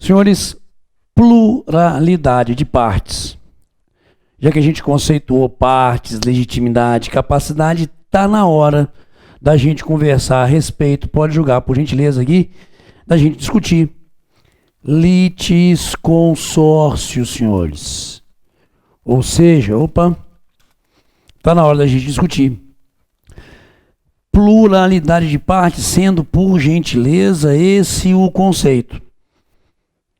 Senhores, pluralidade de partes. Já que a gente conceituou partes, legitimidade, capacidade, está na hora da gente conversar a respeito. Pode julgar, por gentileza, aqui, da gente discutir. Litisconsórcio, senhores. Ou seja, está na hora da gente discutir. Pluralidade de partes, sendo, por gentileza, esse o conceito.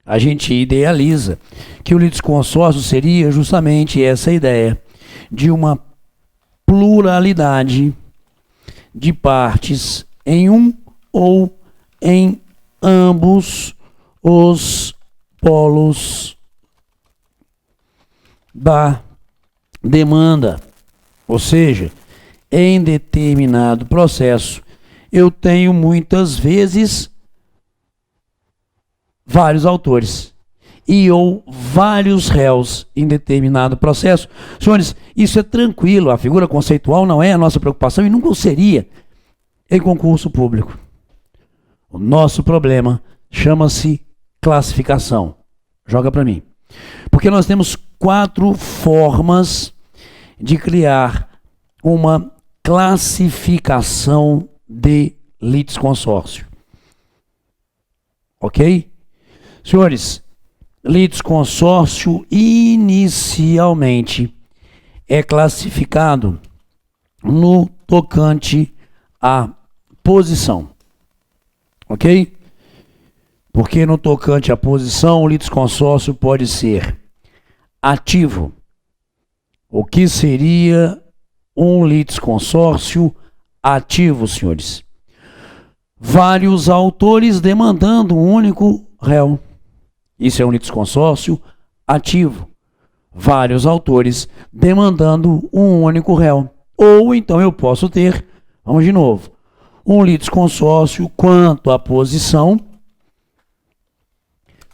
A gente idealiza que o litisconsórcio seria justamente essa ideia de uma pluralidade de partes em um ou em ambos os polos da demanda. Ou seja, em determinado processo, eu tenho muitas vezes vários autores ou vários réus em determinado processo. Senhores, isso é tranquilo, a figura conceitual não é a nossa preocupação e nunca seria em concurso público. O nosso problema chama-se classificação. Joga para mim. Porque nós temos 4 formas de criar uma classificação de litisconsórcio. Ok? Senhores, litisconsórcio inicialmente é classificado no tocante à posição. Ok? Porque no tocante à posição, o litisconsórcio pode ser ativo. O que seria um litisconsórcio ativo, senhores? Vários autores demandando um único réu. Isso é um litisconsórcio ativo. Vários autores demandando um único réu. Ou então eu posso ter, vamos de novo, um litisconsórcio quanto à posição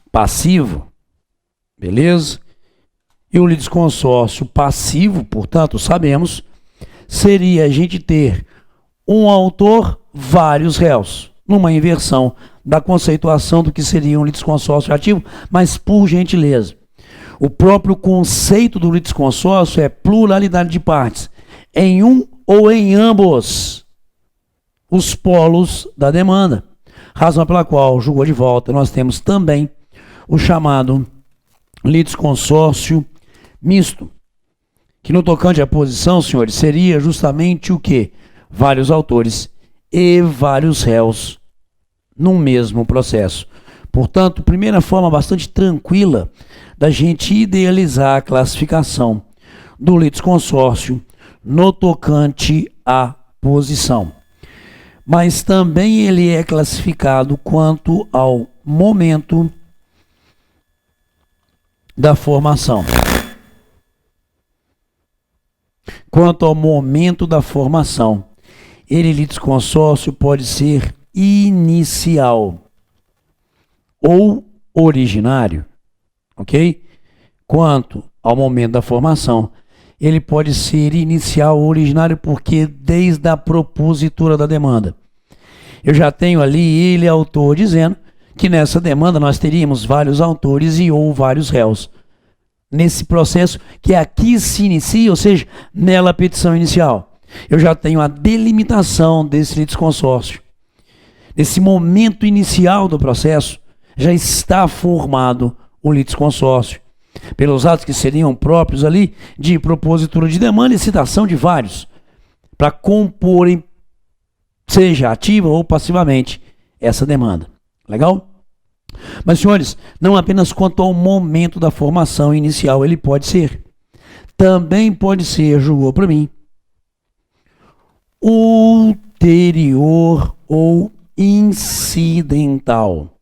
passivo. Beleza? E o litisconsórcio passivo, portanto, sabemos, seria a gente ter um autor, vários réus, numa inversão da conceituação do que seria um litisconsórcio ativo, mas por gentileza. O próprio conceito do litisconsórcio é pluralidade de partes, em um ou em ambos os polos da demanda. Razão pela qual, julgou de volta, nós temos também o chamado litisconsórcio misto, que no tocante à posição, senhores, seria justamente o quê? Vários autores e vários réus num mesmo processo. Portanto, primeira forma bastante tranquila da gente idealizar a classificação do litisconsórcio no tocante à posição. Mas também ele é classificado quanto ao momento da formação. Quanto ao momento da formação, ele litisconsórcio pode ser inicial ou originário, ok? Quanto ao momento da formação, ele pode ser inicial ou originário porque desde a propositura da demanda. Eu já tenho ali ele, autor, dizendo que nessa demanda nós teríamos vários autores e ou vários réus. Nesse processo que aqui se inicia, ou seja, nela a petição inicial. Eu já tenho a delimitação desse litisconsórcio. Nesse momento inicial do processo, já está formado o litisconsórcio, pelos atos que seriam próprios ali de propositura de demanda e citação de vários, para comporem, seja ativa ou passivamente, essa demanda. Legal? Mas, senhores, não apenas quanto ao momento da formação inicial ele pode ser. Também pode ser, julgou para mim, ulterior ou incidental.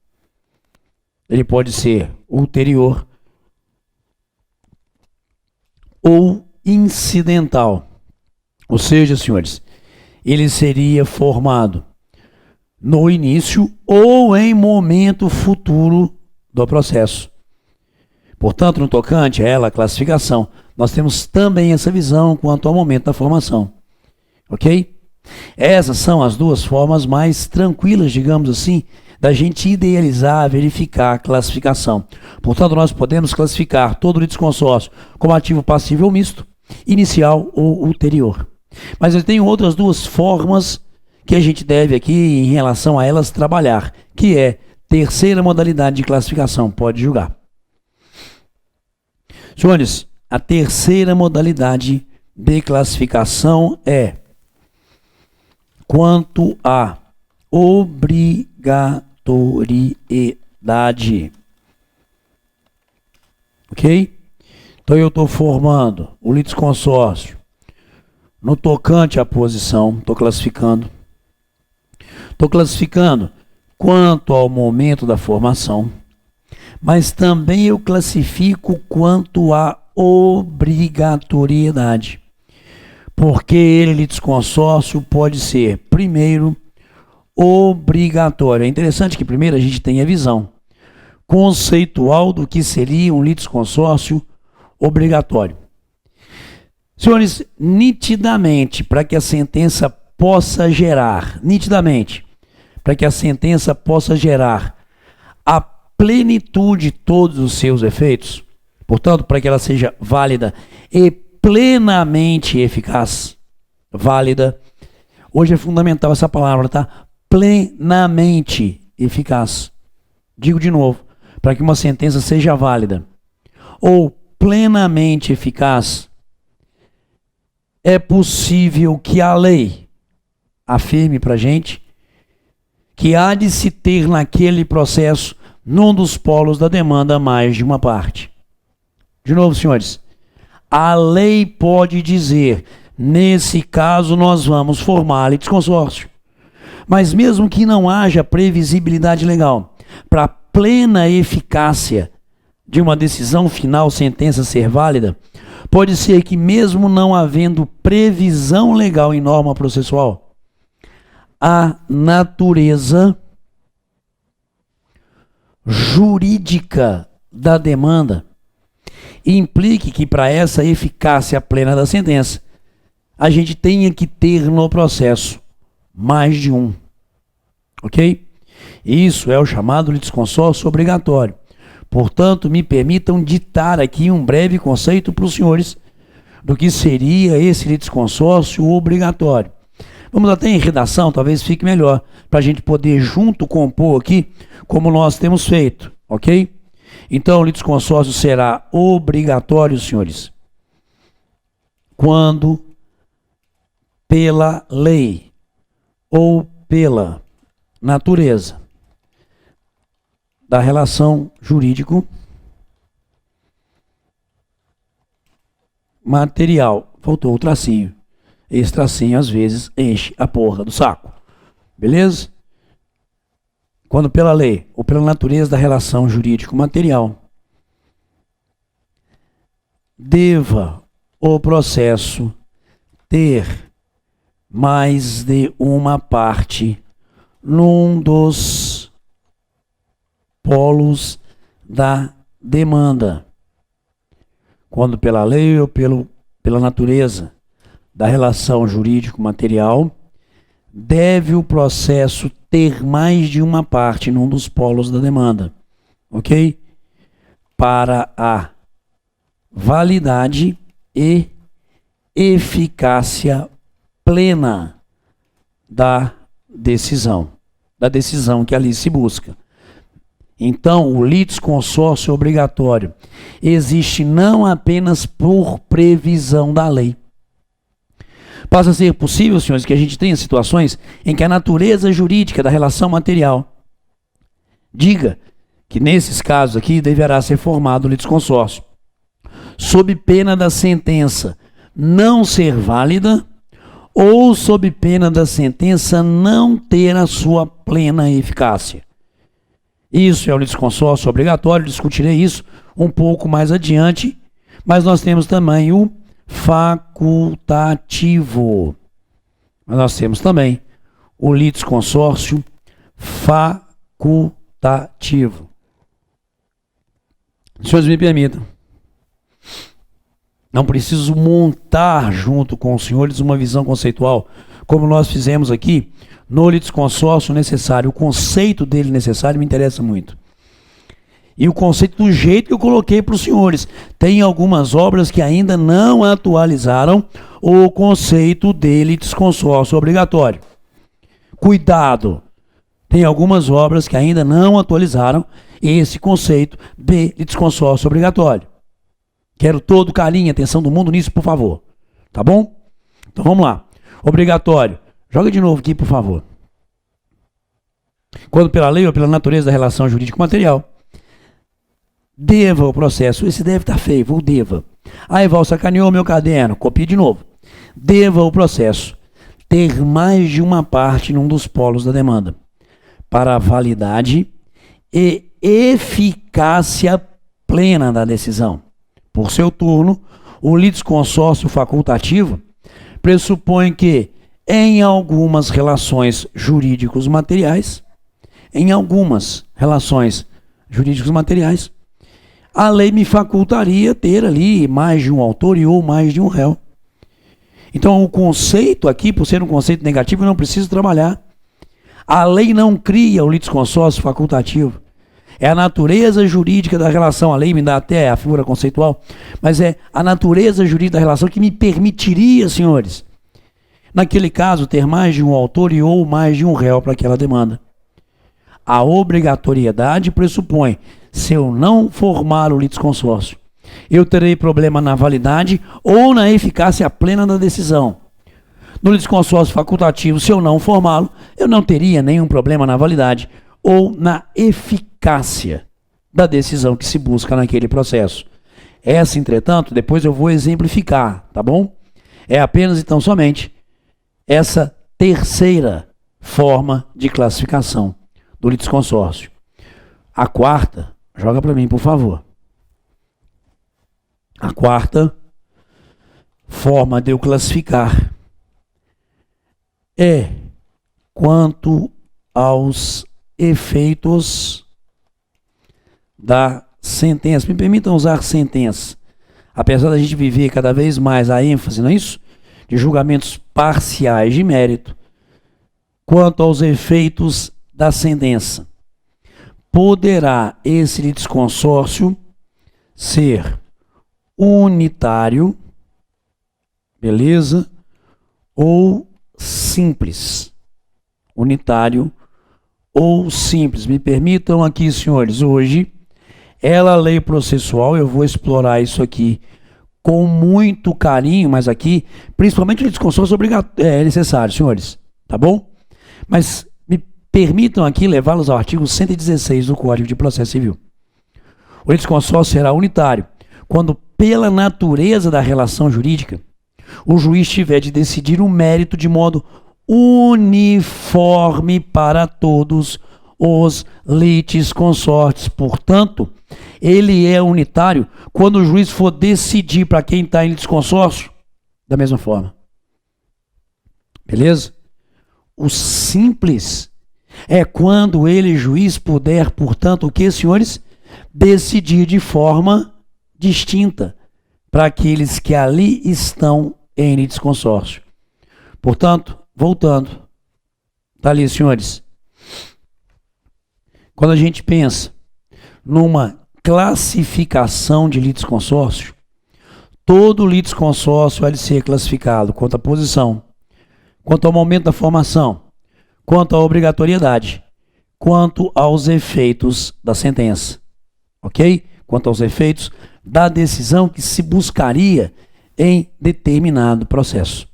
Ele pode ser ulterior ou incidental. Ou seja, senhores, ele seria formado no início ou em momento futuro do processo. Portanto, no tocante a ela, a classificação, nós temos também essa visão quanto ao momento da formação. Ok? Essas são as duas formas mais tranquilas, digamos assim, da gente idealizar, verificar a classificação. Portanto, nós podemos classificar todo o litisconsórcio como ativo passivo ou misto, inicial ou ulterior. Mas eu tenho outras duas formas que a gente deve aqui, em relação a elas, trabalhar, que é terceira modalidade de classificação. Pode julgar. Senhores, a terceira modalidade de classificação é quanto à obrigatoriedade. Ok? Então eu estou formando o litisconsórcio no tocante à posição, estou classificando quanto ao momento da formação, mas também eu classifico quanto à obrigatoriedade, porque ele, litisconsórcio, pode ser, primeiro, obrigatório. É interessante que primeiro a gente tenha a visão conceitual do que seria um litisconsórcio obrigatório. Senhores, nitidamente, para que a sentença possa gerar, a plenitude de todos os seus efeitos, portanto, para que ela seja válida e plenamente eficaz, válida, hoje é fundamental essa palavra, tá? Plenamente eficaz. Digo de novo, para que uma sentença seja válida ou plenamente eficaz, é possível que a lei afirme para a gente que há de se ter naquele processo, num dos polos da demanda, mais de uma parte. De novo, senhores, a lei pode dizer, nesse caso nós vamos formar litisconsórcio. Mas mesmo que não haja previsibilidade legal, para plena eficácia de uma decisão final, sentença ser válida, pode ser que mesmo não havendo previsão legal em norma processual, a natureza jurídica da demanda implique que para essa eficácia plena da sentença, a gente tenha que ter no processo mais de um. Ok? Isso é o chamado litisconsórcio obrigatório. Portanto, me permitam ditar aqui um breve conceito para os senhores do que seria esse litisconsórcio obrigatório. Vamos até em redação, talvez fique melhor, para a gente poder junto compor aqui, como nós temos feito, ok? Então, o litisconsórcio será obrigatório, senhores, quando pela lei ou pela natureza da relação jurídico material. Faltou o tracinho. Esse tracinho às vezes enche a porra do saco. Beleza? Quando pela lei ou pela natureza da relação jurídico material deva o processo ter mais de uma parte num dos polos da demanda. Quando pela lei ou pela natureza da relação jurídico-material, deve o processo ter mais de uma parte num dos polos da demanda, ok? Para a validade e eficácia plena da decisão que ali se busca. Então, o litisconsórcio obrigatório existe não apenas por previsão da lei. Passa a ser possível, senhores, que a gente tenha situações em que a natureza jurídica da relação material diga que nesses casos aqui deverá ser formado o litisconsórcio, sob pena da sentença não ser válida ou sob pena da sentença não ter a sua plena eficácia. Isso é o litisconsórcio obrigatório, discutirei isso um pouco mais adiante, mas nós temos também o facultativo. Mas nós temos também o litisconsórcio facultativo. Senhores, me permitam. Não preciso montar junto com os senhores uma visão conceitual, como nós fizemos aqui no litisconsórcio necessário, o conceito dele necessário me interessa muito. E o conceito do jeito que eu coloquei para os senhores. Tem algumas obras que ainda não atualizaram o conceito de litisconsórcio obrigatório. Cuidado! Tem algumas obras que ainda não atualizaram esse conceito de litisconsórcio obrigatório. Quero todo carinho e atenção do mundo nisso, por favor. Tá bom? Então vamos lá. Obrigatório. Joga de novo aqui, por favor. Quando pela lei ou pela natureza da relação jurídico-material, deva o processo. Esse deve estar feio, vou deva. Aí, Val, sacaneou meu caderno. Copia de novo. Deva o processo ter mais de uma parte num dos polos da demanda, para a validade e eficácia plena da decisão. Por seu turno, o litisconsórcio facultativo pressupõe que, em algumas relações jurídicos materiais, a lei me facultaria ter ali mais de um autor e ou mais de um réu. Então, o conceito aqui, por ser um conceito negativo, eu não preciso trabalhar. A lei não cria o litisconsórcio facultativo. É a natureza jurídica da relação. A lei me dá até a figura conceitual, mas é a natureza jurídica da relação que me permitiria, senhores, naquele caso, ter mais de um autor e ou mais de um réu para aquela demanda. A obrigatoriedade pressupõe, se eu não formar o litisconsórcio, eu terei problema na validade ou na eficácia plena da decisão. No litisconsórcio facultativo, se eu não formá-lo, eu não teria nenhum problema na validade ou na eficácia da decisão que se busca naquele processo. Essa, entretanto, depois eu vou exemplificar, tá bom? É apenas, então, somente essa terceira forma de classificação do litisconsórcio. A quarta, joga para mim, por favor. A quarta forma de eu classificar é quanto aos efeitos da sentença. Me permitam usar sentença. Apesar da gente viver cada vez mais a ênfase, não é isso? De julgamentos parciais de mérito, quanto aos efeitos da sentença. Poderá esse litisconsórcio ser unitário, beleza? Ou simples. Unitário ou simples. Me permitam aqui, senhores, hoje, ela lei processual, eu vou explorar isso aqui com muito carinho, mas aqui, principalmente o litisconsórcio é necessário, senhores, tá bom? Mas me permitam aqui levá-los ao artigo 116 do Código de Processo Civil. O litisconsórcio será unitário quando, pela natureza da relação jurídica, o juiz tiver de decidir o mérito de modo uniforme para todos os litisconsortes. Portanto, ele é unitário quando o juiz for decidir para quem está em litisconsórcio da mesma forma. Beleza? O simples é quando ele, juiz, puder, portanto, o que, senhores? Decidir de forma distinta para aqueles que ali estão em litisconsórcio. Portanto, voltando, tá ali, senhores. Quando a gente pensa numa classificação de litisconsórcio, todo litisconsórcio vai ser classificado quanto à posição, quanto ao momento da formação, quanto à obrigatoriedade, quanto aos efeitos da sentença, ok? Quanto aos efeitos da decisão que se buscaria em determinado processo.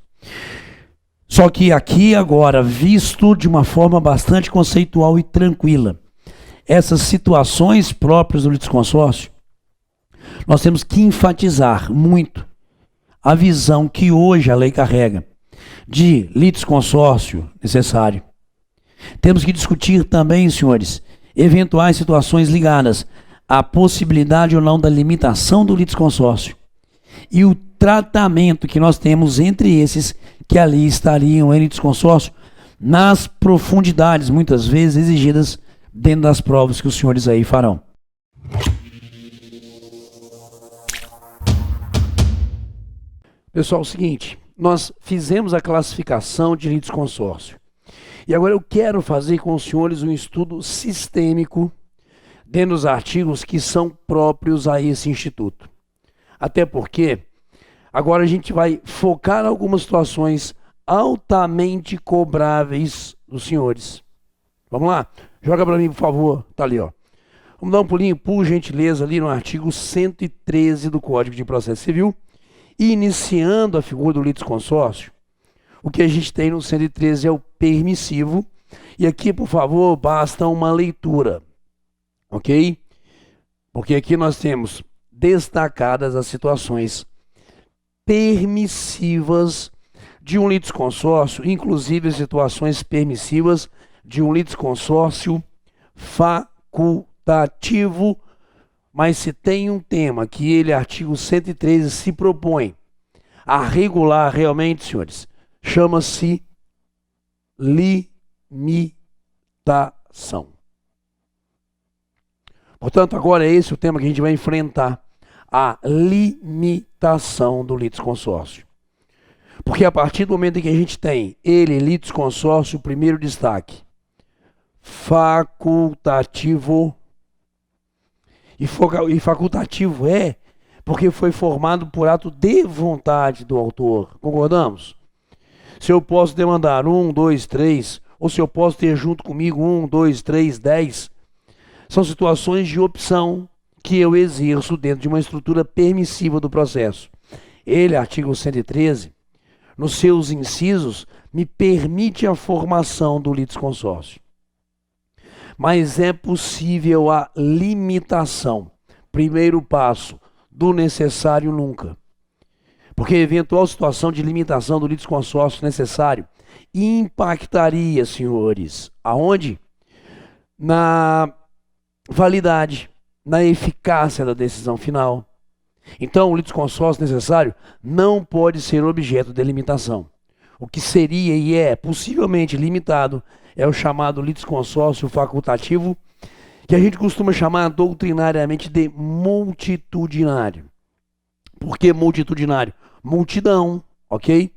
Só que aqui agora, visto de uma forma bastante conceitual e tranquila, essas situações próprias do litisconsórcio, nós temos que enfatizar muito a visão que hoje a lei carrega de litisconsórcio necessário. Temos que discutir também, senhores, eventuais situações ligadas à possibilidade ou não da limitação do litisconsórcio e o tratamento que nós temos entre esses que ali estariam em litisconsórcio nas profundidades, muitas vezes exigidas dentro das provas que os senhores aí farão. Pessoal, é o seguinte, nós fizemos a classificação de litisconsórcio E agora eu quero fazer com os senhores um estudo sistêmico dentro dos artigos que são próprios a esse instituto. Até porque agora a gente vai focar em algumas situações altamente cobráveis dos senhores. Vamos lá? Joga para mim, por favor. Tá ali, ó. Vamos dar um pulinho, por gentileza, ali no artigo 113 do Código de Processo Civil, iniciando a figura do litisconsórcio. O que a gente tem no 113 é o permissivo. E aqui, por favor, basta uma leitura. Ok? Porque aqui nós temos destacadas as situações permissivas de um litisconsórcio, inclusive as situações permissivas de um litisconsórcio facultativo, mas se tem um tema que ele, artigo 113, se propõe a regular realmente, senhores, chama-se limitação. Portanto, agora é esse o tema que a gente vai enfrentar, a limitação do litisconsórcio. Porque a partir do momento em que a gente tem ele, litisconsórcio, primeiro destaque, facultativo, e facultativo é porque foi formado por ato de vontade do autor, concordamos? Se eu posso demandar 1, 2, 3, ou se eu posso ter junto comigo 1, 2, 3, 10, são situações de opção que eu exerço dentro de uma estrutura permissiva do processo. Ele, artigo 113, nos seus incisos, me permite a formação do litisconsórcio. Mas é possível a limitação. Primeiro passo, do necessário nunca. Porque a eventual situação de limitação do litisconsórcio necessário impactaria, senhores, aonde? Na validade, na eficácia da decisão final. Então, o litisconsórcio necessário não pode ser objeto de limitação. O que seria e é possivelmente limitado é o chamado litisconsórcio facultativo, que a gente costuma chamar doutrinariamente de multitudinário. Por que multitudinário? Multidão, ok?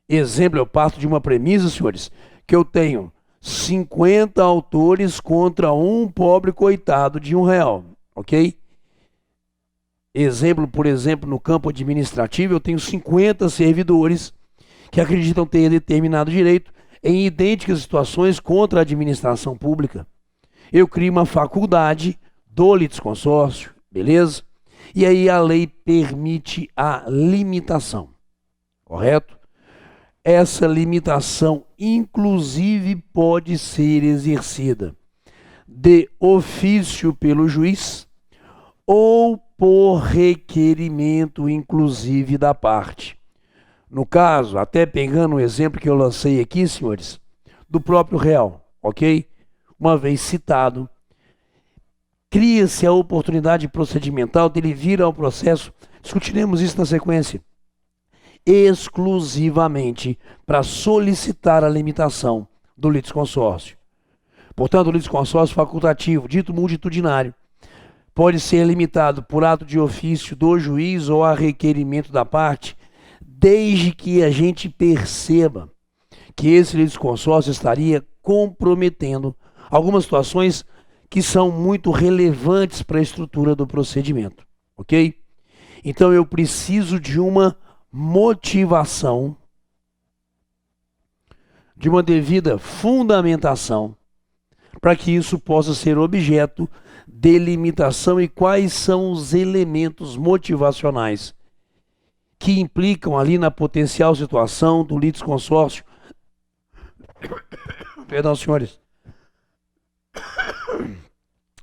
Exemplo, eu parto de uma premissa, senhores, que eu tenho 50 autores contra um pobre coitado de R$1, ok? Exemplo, por exemplo, no campo administrativo, eu tenho 50 servidores que acreditam ter determinado direito em idênticas situações contra a administração pública. Eu crio uma faculdade do litisconsórcio, beleza? E aí a lei permite a limitação, correto? Essa limitação, inclusive, pode ser exercida de ofício pelo juiz ou por requerimento, inclusive, da parte. No caso, até pegando o exemplo que eu lancei aqui, senhores, do próprio réu, ok? Uma vez citado, cria-se a oportunidade procedimental dele vir ao processo, discutiremos isso na sequência, exclusivamente para solicitar a limitação do litisconsórcio. Portanto, o litisconsórcio facultativo, dito multitudinário, pode ser limitado por ato de ofício do juiz ou a requerimento da parte, desde que a gente perceba que esse litisconsórcio estaria comprometendo algumas situações que são muito relevantes para a estrutura do procedimento, ok? Então eu preciso de uma motivação, de uma devida fundamentação, para que isso possa ser objeto de limitação. E quais são os elementos motivacionais que implicam ali na potencial situação do litisconsórcio, perdão, senhores,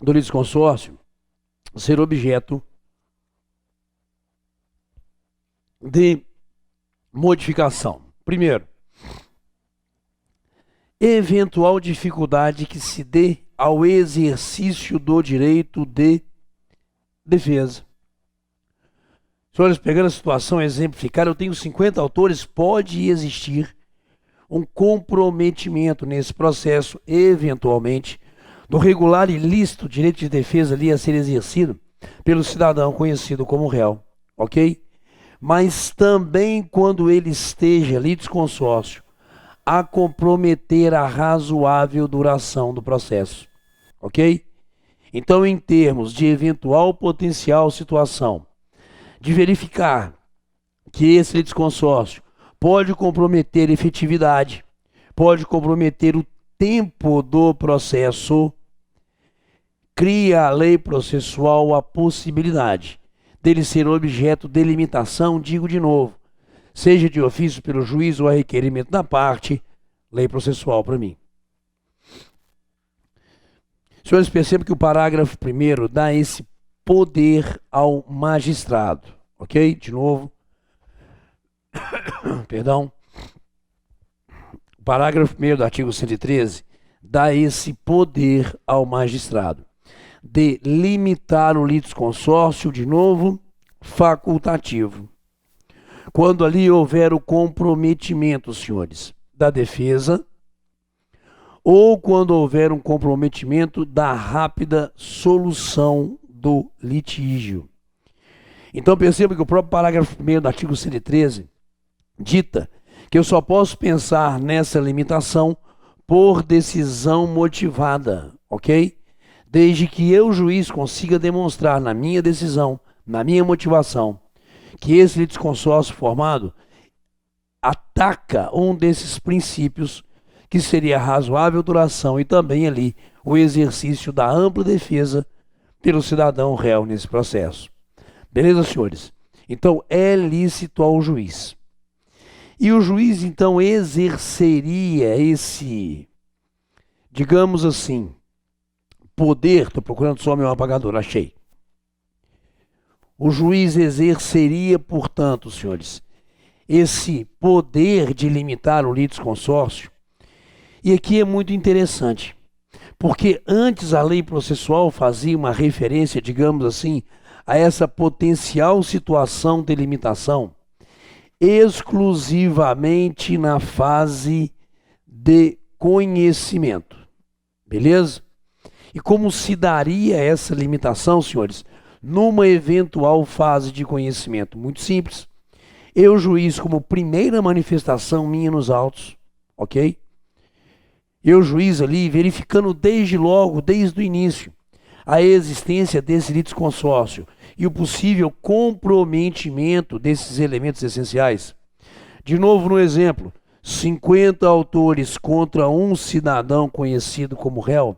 do litisconsórcio ser objeto de modificação. Primeiro, eventual dificuldade que se dê ao exercício do direito de defesa. Senhores, pegando a situação exemplificada, eu tenho 50 autores, pode existir um comprometimento nesse processo, eventualmente, do regular e lícito direito de defesa ali a ser exercido pelo cidadão conhecido como réu, ok? Mas também quando ele esteja litisconsórcio a comprometer a razoável duração do processo. Ok? Então, em termos de eventual potencial situação, de verificar que esse litisconsórcio pode comprometer a efetividade, pode comprometer o tempo do processo, cria a lei processual a possibilidade dele ser objeto de limitação, digo de novo, seja de ofício pelo juiz ou a requerimento da parte, lei processual para mim. Senhores, percebam que o parágrafo 1º dá esse poder ao magistrado, ok? De novo. Perdão. O parágrafo 1º do artigo 113 dá esse poder ao magistrado de limitar o litisconsórcio, de novo, facultativo. Quando ali houver o comprometimento, senhores, da defesa, ou quando houver um comprometimento da rápida solução do litígio. Então perceba que o próprio parágrafo 1º do artigo 113 dita que eu só posso pensar nessa limitação por decisão motivada, ok? Desde que eu, juiz, consiga demonstrar na minha decisão, na minha motivação, que esse litisconsórcio formado ataca um desses princípios, que seria a razoável duração e também ali o exercício da ampla defesa pelo cidadão réu nesse processo. Beleza, senhores? Então, é lícito ao juiz. E o juiz, então, exerceria esse, digamos assim, poder, estou procurando só meu apagador, achei. O juiz exerceria, portanto, senhores, esse poder de limitar o litisconsórcio. E aqui é muito interessante, porque antes a lei processual fazia uma referência, digamos assim, a essa potencial situação de limitação exclusivamente na fase de conhecimento. Beleza? E como se daria essa limitação, senhores? Numa eventual fase de conhecimento? Muito simples. Eu, juiz, como primeira manifestação minha nos autos, ok? Eu, juiz, ali, verificando desde logo, desde o início, a existência desse litisconsórcio e o possível comprometimento desses elementos essenciais. De novo no exemplo, 50 autores contra um cidadão conhecido como réu,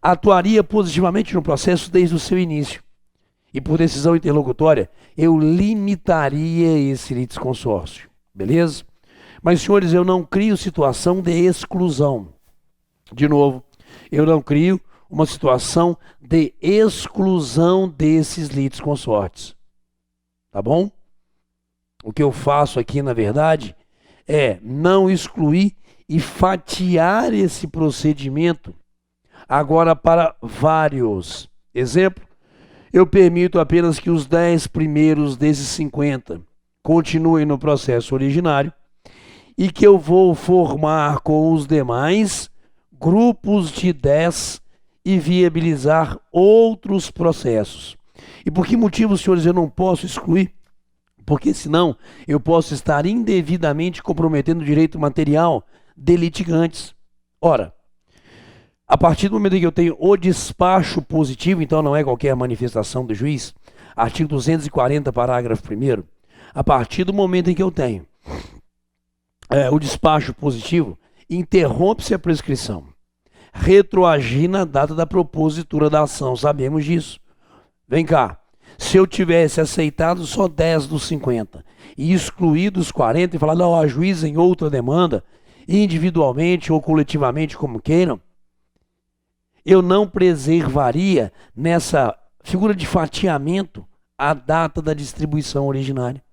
atuaria positivamente no processo desde o seu início. E por decisão interlocutória, eu limitaria esse litisconsórcio. Beleza? Mas, senhores, eu não crio situação de exclusão. De novo, eu não crio uma situação de exclusão desses litisconsortes. Tá bom? O que eu faço aqui, na verdade, é não excluir e fatiar esse procedimento agora para vários. Exemplo, eu permito apenas que os 10 primeiros desses 50 continuem no processo originário e que eu vou formar com os demais grupos de 10 e viabilizar outros processos. E por que motivo, senhores, eu não posso excluir? Porque senão eu posso estar indevidamente comprometendo o direito material de litigantes. Ora, a partir do momento em que eu tenho o despacho positivo, então não é qualquer manifestação do juiz, artigo 240, parágrafo 1º, a partir do momento em que eu tenho o despacho positivo, interrompe-se a prescrição. Retroagir na data da propositura da ação, sabemos disso. Vem cá, se eu tivesse aceitado só 10 dos 50 e excluído os 40 e falar, não, a juíza em outra demanda, individualmente ou coletivamente, como queiram, eu não preservaria nessa figura de fatiamento a data da distribuição originária.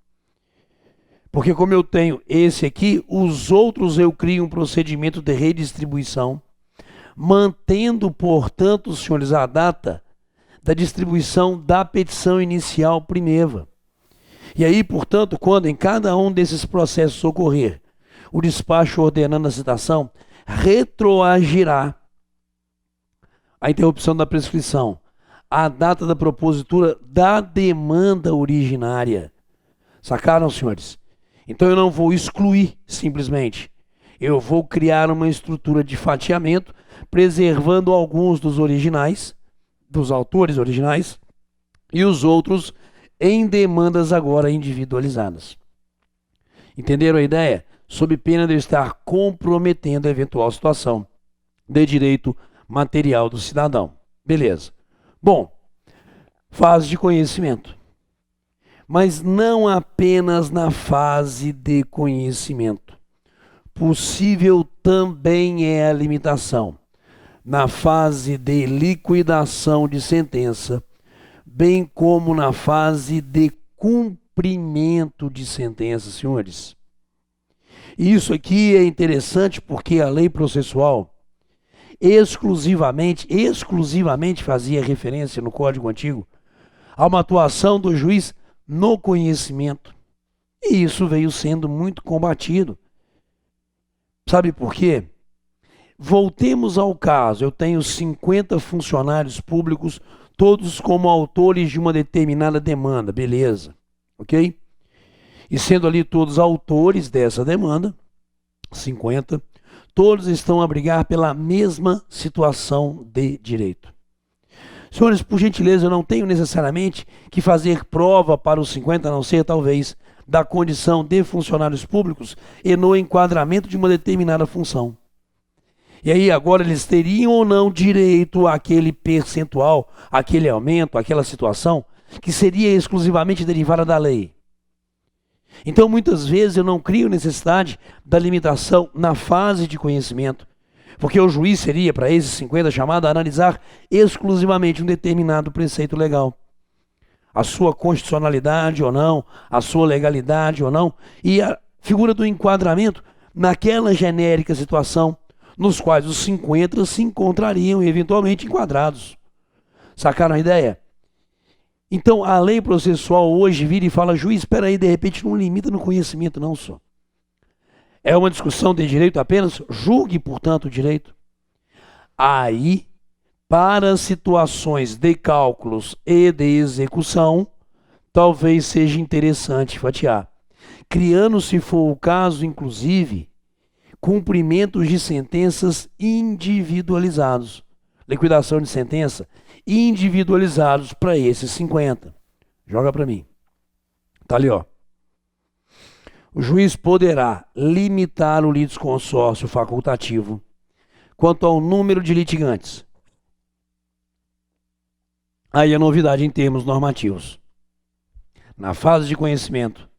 Porque como eu tenho esse aqui, os outros eu crio um procedimento de redistribuição, mantendo, portanto, senhores, a data da distribuição da petição inicial primeva. E aí, portanto, quando em cada um desses processos ocorrer o despacho ordenando a citação, retroagirá a interrupção da prescrição, a data da propositura da demanda originária. Sacaram, senhores? Então eu não vou excluir simplesmente. Eu vou criar uma estrutura de fatiamento, preservando alguns dos originais, dos autores originais, e os outros em demandas agora individualizadas. Entenderam a ideia? Sob pena de eu estar comprometendo a eventual situação de direito material do cidadão. Beleza. Bom, fase de conhecimento. Mas não apenas na fase de conhecimento. Possível também é a limitação na fase de liquidação de sentença, bem como na fase de cumprimento de sentença, senhores. Isso aqui é interessante porque a lei processual exclusivamente fazia referência no Código Antigo a uma atuação do juiz no conhecimento. E isso veio sendo muito combatido. Sabe por quê? Voltemos ao caso. Eu tenho 50 funcionários públicos, todos como autores de uma determinada demanda. Beleza, ok? E sendo ali todos autores dessa demanda, 50, todos estão a brigar pela mesma situação de direito. Senhores, por gentileza, eu não tenho necessariamente que fazer prova para os 50, a não ser talvez da condição de funcionários públicos e no enquadramento de uma determinada função. E aí agora eles teriam ou não direito àquele percentual, àquele aumento, àquela situação que seria exclusivamente derivada da lei. Então muitas vezes eu não crio necessidade da limitação na fase de conhecimento, porque o juiz seria, para esses 50, chamado a analisar exclusivamente um determinado preceito legal. A sua constitucionalidade ou não, a sua legalidade ou não, e a figura do enquadramento naquela genérica situação nos quais os 50 se encontrariam eventualmente enquadrados. Sacaram a ideia? Então a lei processual hoje vira e fala, juiz, espera aí, de repente não limita no conhecimento não só. É uma discussão de direito apenas, julgue, portanto, o direito. Aí, para situações de cálculos e de execução, talvez seja interessante fatiar. Criando, se for o caso, inclusive, cumprimentos de sentenças individualizados. Liquidação de sentença individualizados para esses 50. Joga para mim. Tá ali, ó. O juiz poderá limitar o litisconsórcio facultativo quanto ao número de litigantes. Aí a novidade em termos normativos. Na fase de conhecimento,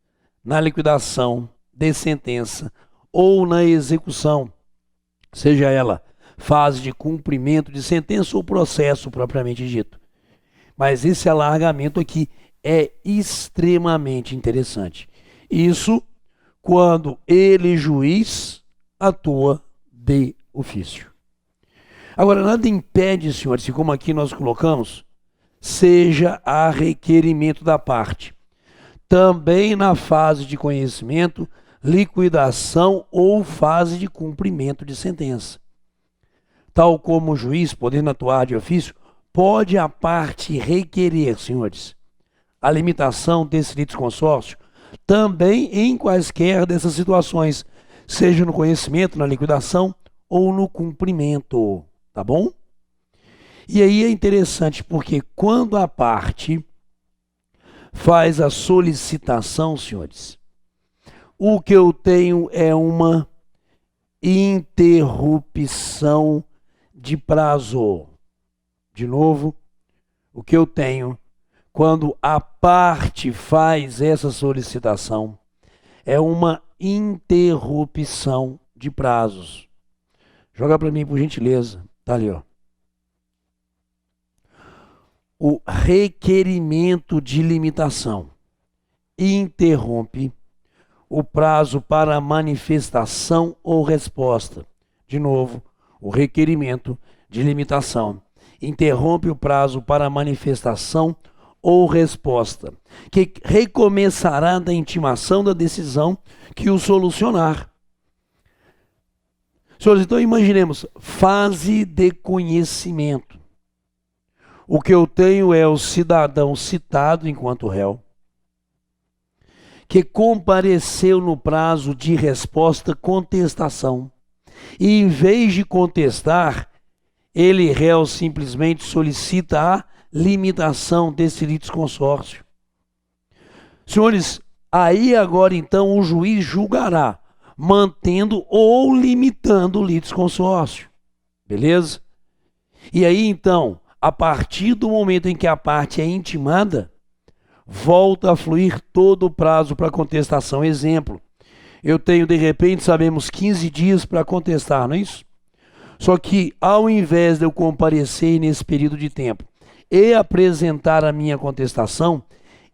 na liquidação de sentença ou na execução, seja ela fase de cumprimento de sentença ou processo propriamente dito. Mas esse alargamento aqui é extremamente interessante. Isso quando ele, juiz, atua de ofício. Agora, nada impede, senhores, se como aqui nós colocamos, seja a requerimento da parte. Também na fase de conhecimento, liquidação ou fase de cumprimento de sentença. Tal como o juiz, podendo atuar de ofício, pode a parte requerer, senhores, a limitação desse litisconsórcio também em quaisquer dessas situações, seja no conhecimento, na liquidação ou no cumprimento, tá bom? E aí é interessante porque quando a parte faz a solicitação, senhores, o que eu tenho é uma interrupção de prazo. De novo, o que eu tenho quando a parte faz essa solicitação é uma interrupção de prazos. Joga para mim, por gentileza. Tá ali, ó. O requerimento de limitação interrompe o prazo para manifestação ou resposta. De novo, o requerimento de limitação interrompe o prazo para manifestação ou resposta, que recomeçará da intimação da decisão que o solucionar. Senhores, então imaginemos, fase de conhecimento. O que eu tenho é o cidadão citado enquanto réu, que compareceu no prazo de resposta contestação, e em vez de contestar, ele, réu, simplesmente solicita a limitação desse litisconsórcio. Senhores, aí agora então o juiz julgará, mantendo ou limitando o litisconsórcio. Beleza? E aí então, a partir do momento em que a parte é intimada, volta a fluir todo o prazo para contestação. Exemplo, eu tenho, de repente, sabemos 15 dias para contestar, não é isso? Só que, ao invés de eu comparecer nesse período de tempo e apresentar a minha contestação,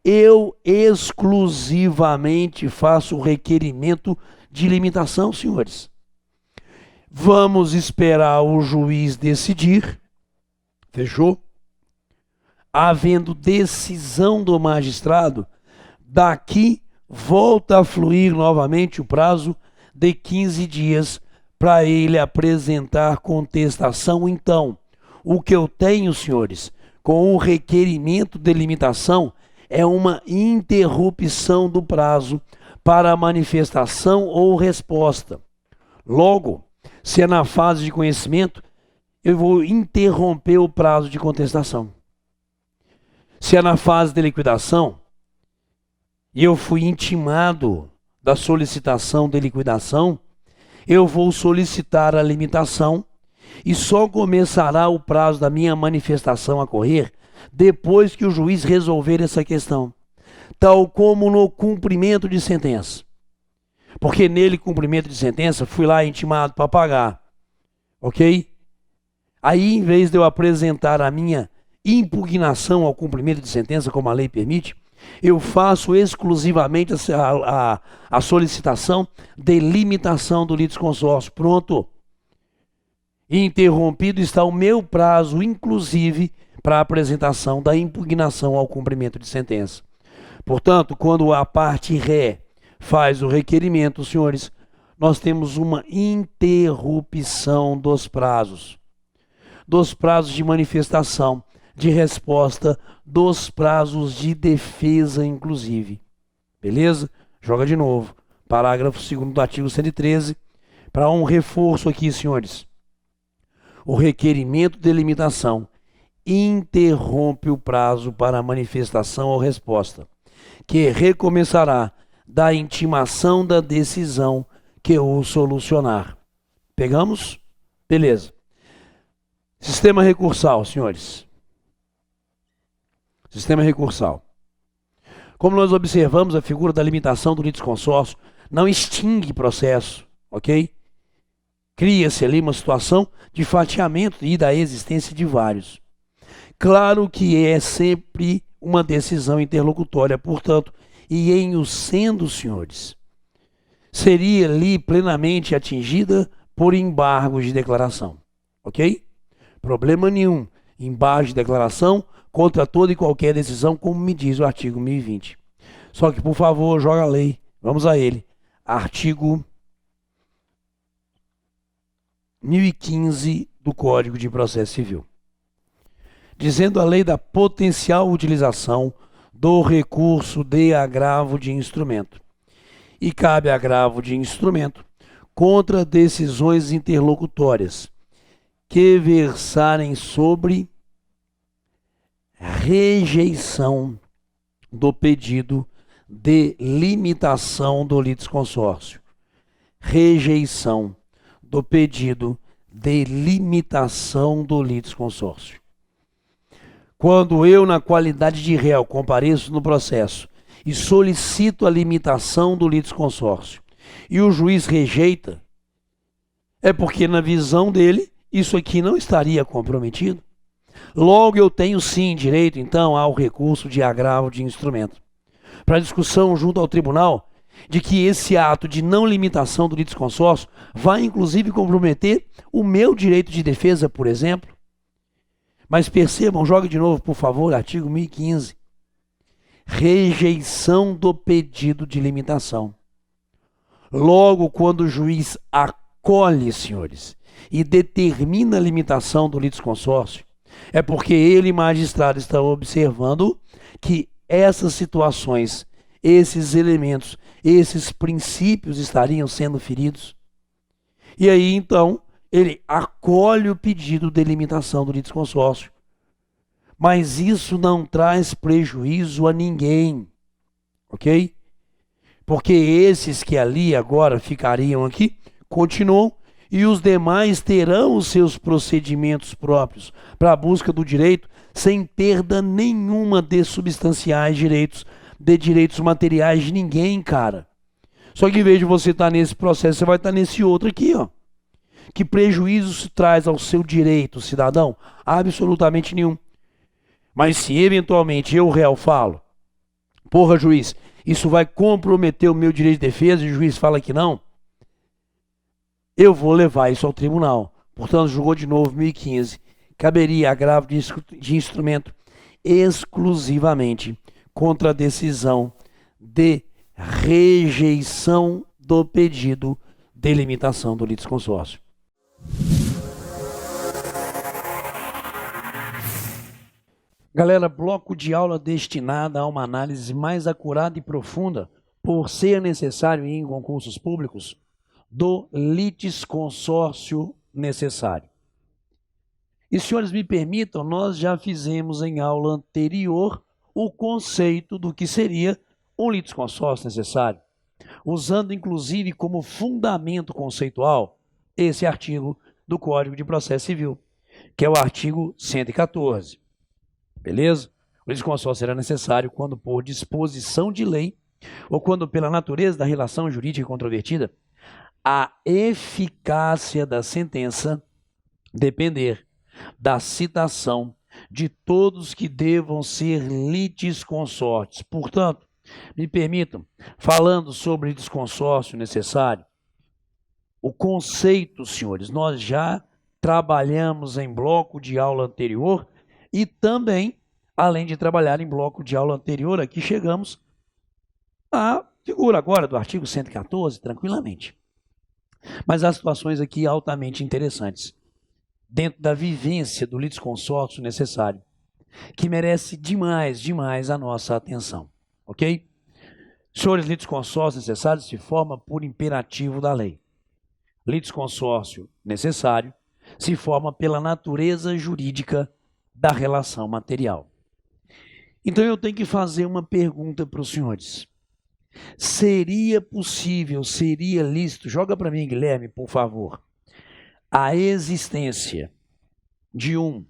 eu exclusivamente faço o requerimento de limitação, senhores. Vamos esperar o juiz decidir. Fechou? Havendo decisão do magistrado, daqui volta a fluir novamente o prazo de 15 dias para ele apresentar contestação. Então, o que eu tenho, senhores, com o requerimento de limitação é uma interrupção do prazo para a manifestação ou resposta. Logo, se é na fase de conhecimento, eu vou interromper o prazo de contestação. Se é na fase de liquidação, e eu fui intimado da solicitação de liquidação, eu vou solicitar a limitação e só começará o prazo da minha manifestação a correr depois que o juiz resolver essa questão, tal como no cumprimento de sentença. Porque nele, cumprimento de sentença, fui lá intimado para pagar, ok? Aí, em vez de eu apresentar a minha impugnação ao cumprimento de sentença, como a lei permite, eu faço exclusivamente a solicitação de limitação do litisconsórcio. Pronto. Interrompido está o meu prazo, inclusive, para a apresentação da impugnação ao cumprimento de sentença. Portanto, quando a parte ré faz o requerimento, senhores, nós temos uma interrupção dos prazos de manifestação, de resposta, dos prazos de defesa, inclusive. Beleza? Joga de novo. Parágrafo 2º do artigo 113, para um reforço aqui, senhores. O requerimento de limitação interrompe o prazo para a manifestação ou resposta, que recomeçará da intimação da decisão que o solucionar. Pegamos? Beleza. Sistema recursal, senhores. Sistema recursal. Como nós observamos, a figura da limitação do litisconsórcio não extingue processo, ok? Cria-se ali uma situação de fatiamento e da existência de vários. Claro que é sempre uma decisão interlocutória, portanto, e em o sendo, senhores, seria ali plenamente atingida por embargos de declaração, ok? Problema nenhum. Embargo de declaração contra toda e qualquer decisão, como me diz o artigo 1020. Só que, por favor, joga a lei. Vamos a ele. Artigo 1015 do Código de Processo Civil. Dizendo a lei da potencial utilização do recurso de agravo de instrumento. E cabe agravo de instrumento contra decisões interlocutórias que versarem sobre rejeição do pedido de limitação do litisconsórcio. Rejeição do pedido de limitação do litisconsórcio. Quando eu, na qualidade de réu, compareço no processo e solicito a limitação do litisconsórcio e o juiz rejeita, é porque na visão dele isso aqui não estaria comprometido. Logo, eu tenho sim direito, então, ao recurso de agravo de instrumento, para discussão junto ao tribunal de que esse ato de não limitação do litisconsórcio vai, inclusive, comprometer o meu direito de defesa, por exemplo. Mas percebam, jogue de novo, por favor, artigo 1015. Rejeição do pedido de limitação. Logo, quando o juiz acolhe, senhores, e determina a limitação do litisconsórcio, é porque ele, magistrado, está observando que essas situações esses elementos, esses princípios estariam sendo feridos. E aí, então, ele acolhe o pedido de limitação do litisconsórcio. Mas isso não traz prejuízo a ninguém, ok? Porque esses que ali agora ficariam aqui, continuam, e os demais terão os seus procedimentos próprios para a busca do direito, sem perda nenhuma de substanciais direitos, de direitos materiais de ninguém, cara. Só que em vez de você estar nesse processo, você vai estar nesse outro aqui, ó. Que prejuízo se traz ao seu direito, cidadão? Absolutamente nenhum. Mas se eventualmente eu, réu, falo, porra, juiz, isso vai comprometer o meu direito de defesa, e o juiz fala que não, eu vou levar isso ao tribunal. Portanto, julgou de novo 1015. Caberia agravo de instrumento exclusivamente contra a decisão de rejeição do pedido de limitação do litisconsórcio. Galera, bloco de aula destinado a uma análise mais acurada e profunda, por ser necessário em concursos públicos, do litisconsórcio necessário. E, senhores, me permitam, nós já fizemos em aula anterior o conceito do que seria um litisconsórcio necessário, usando inclusive como fundamento conceitual esse artigo do Código de Processo Civil, que é o artigo 114. Beleza? O litisconsórcio será necessário quando por disposição de lei ou quando pela natureza da relação jurídica controvertida a eficácia da sentença depender da citação de todos que devam ser litisconsortes. Portanto, me permitam, falando sobre litisconsórcio necessário, o conceito, senhores, nós já trabalhamos em bloco de aula anterior e também, além de trabalhar em bloco de aula anterior, aqui chegamos à figura agora do artigo 114, tranquilamente. Mas há situações aqui altamente interessantes, dentro da vivência do litisconsórcio necessário, que merece demais a nossa atenção, ok? Senhores, litisconsórcio necessário se forma por imperativo da lei. Litisconsórcio necessário se forma pela natureza jurídica da relação material. Então eu tenho que fazer uma pergunta para os senhores. Seria possível, seria lícito, joga para mim, Guilherme, por favor, a existência de um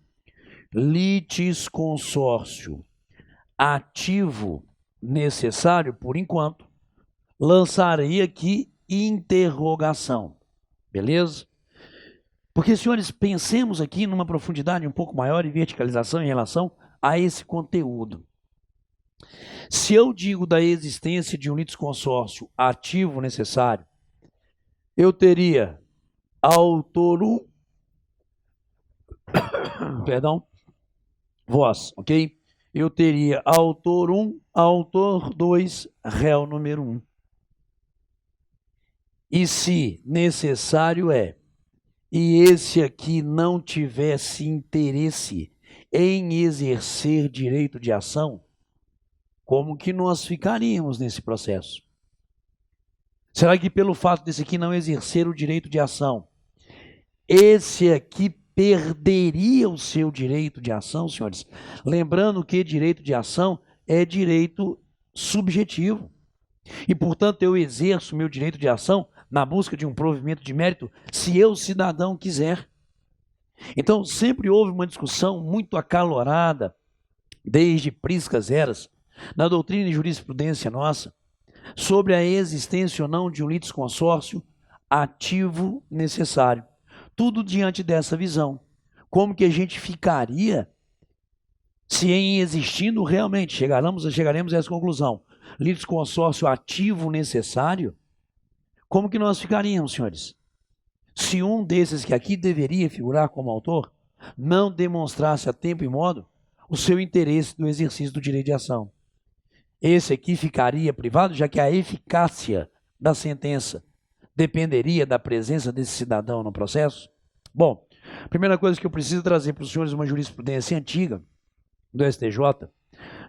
litisconsórcio ativo necessário, por enquanto, lançarei aqui interrogação, beleza? Porque, senhores, pensemos aqui numa profundidade um pouco maior e verticalização em relação a esse conteúdo. Se eu digo da existência de um litisconsórcio ativo necessário, eu teria autor 1, perdão, voz, ok? Eu teria autor 1, autor 2, réu número 1. E se necessário e esse aqui não tivesse interesse em exercer direito de ação, como que nós ficaríamos nesse processo? Será que pelo fato desse aqui não exercer o direito de ação, esse aqui perderia o seu direito de ação, senhores? Lembrando que direito de ação é direito subjetivo. E, portanto, eu exerço meu direito de ação na busca de um provimento de mérito, se eu, cidadão, quiser. Então, sempre houve uma discussão muito acalorada, desde priscas eras, na doutrina e jurisprudência nossa, sobre a existência ou não de um litisconsórcio ativo necessário. Tudo diante dessa visão. Como que a gente ficaria se em existindo realmente, chegaremos a essa conclusão, litisconsórcio ativo necessário, como que nós ficaríamos, senhores? Se um desses que aqui deveria figurar como autor não demonstrasse a tempo e modo o seu interesse no exercício do direito de ação. Esse aqui ficaria privado, já que a eficácia da sentença dependeria da presença desse cidadão no processo? Bom, primeira coisa que eu preciso trazer para os senhores uma jurisprudência antiga do STJ,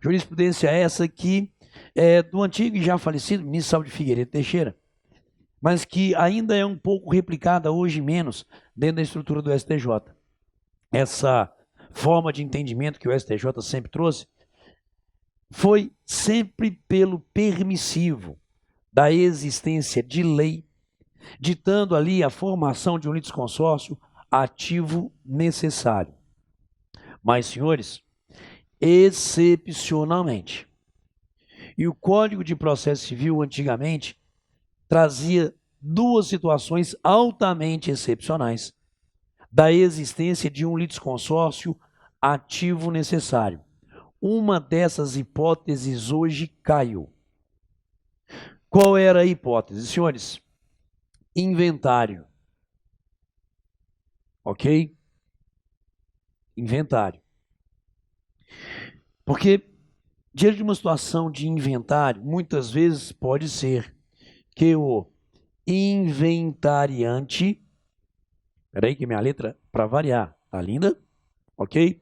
jurisprudência essa que do antigo e já falecido ministro Salvo de Figueiredo Teixeira, mas que ainda é um pouco replicada hoje menos dentro da estrutura do STJ. Essa forma de entendimento que o STJ sempre trouxe foi sempre pelo permissivo da existência de lei, ditando ali a formação de um litisconsórcio ativo necessário. Mas, senhores, excepcionalmente, e o Código de Processo Civil antigamente trazia duas situações altamente excepcionais da existência de um litisconsórcio ativo necessário. Uma dessas hipóteses hoje caiu. Qual era a hipótese, senhores? Inventário. Ok? Inventário. Porque, diante de uma situação de inventário, muitas vezes pode ser que o inventariante... Peraí que minha letra, para variar, tá linda? Ok?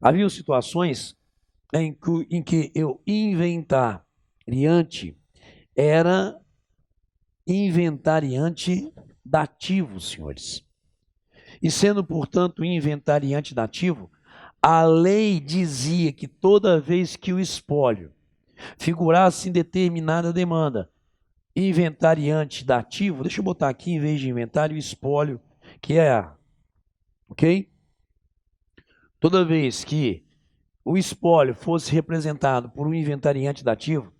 Havia situações em que o inventariante era inventariante dativo, senhores. E sendo, portanto, inventariante dativo, a lei dizia que toda vez que o espólio figurasse em determinada demanda, inventariante dativo, deixa eu botar aqui em vez de inventário, espólio, que é, ok? Toda vez que o espólio fosse representado por um inventariante dativo,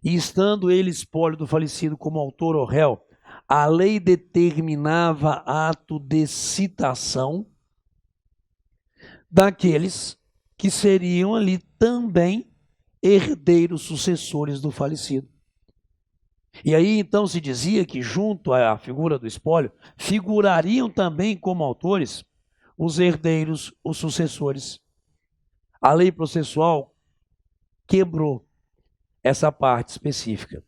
e estando ele espólio do falecido como autor ou réu, a lei determinava ato de citação daqueles que seriam ali também herdeiros sucessores do falecido. E aí então se dizia que junto à figura do espólio figurariam também como autores os herdeiros, os sucessores. A lei processual quebrou essa parte específica.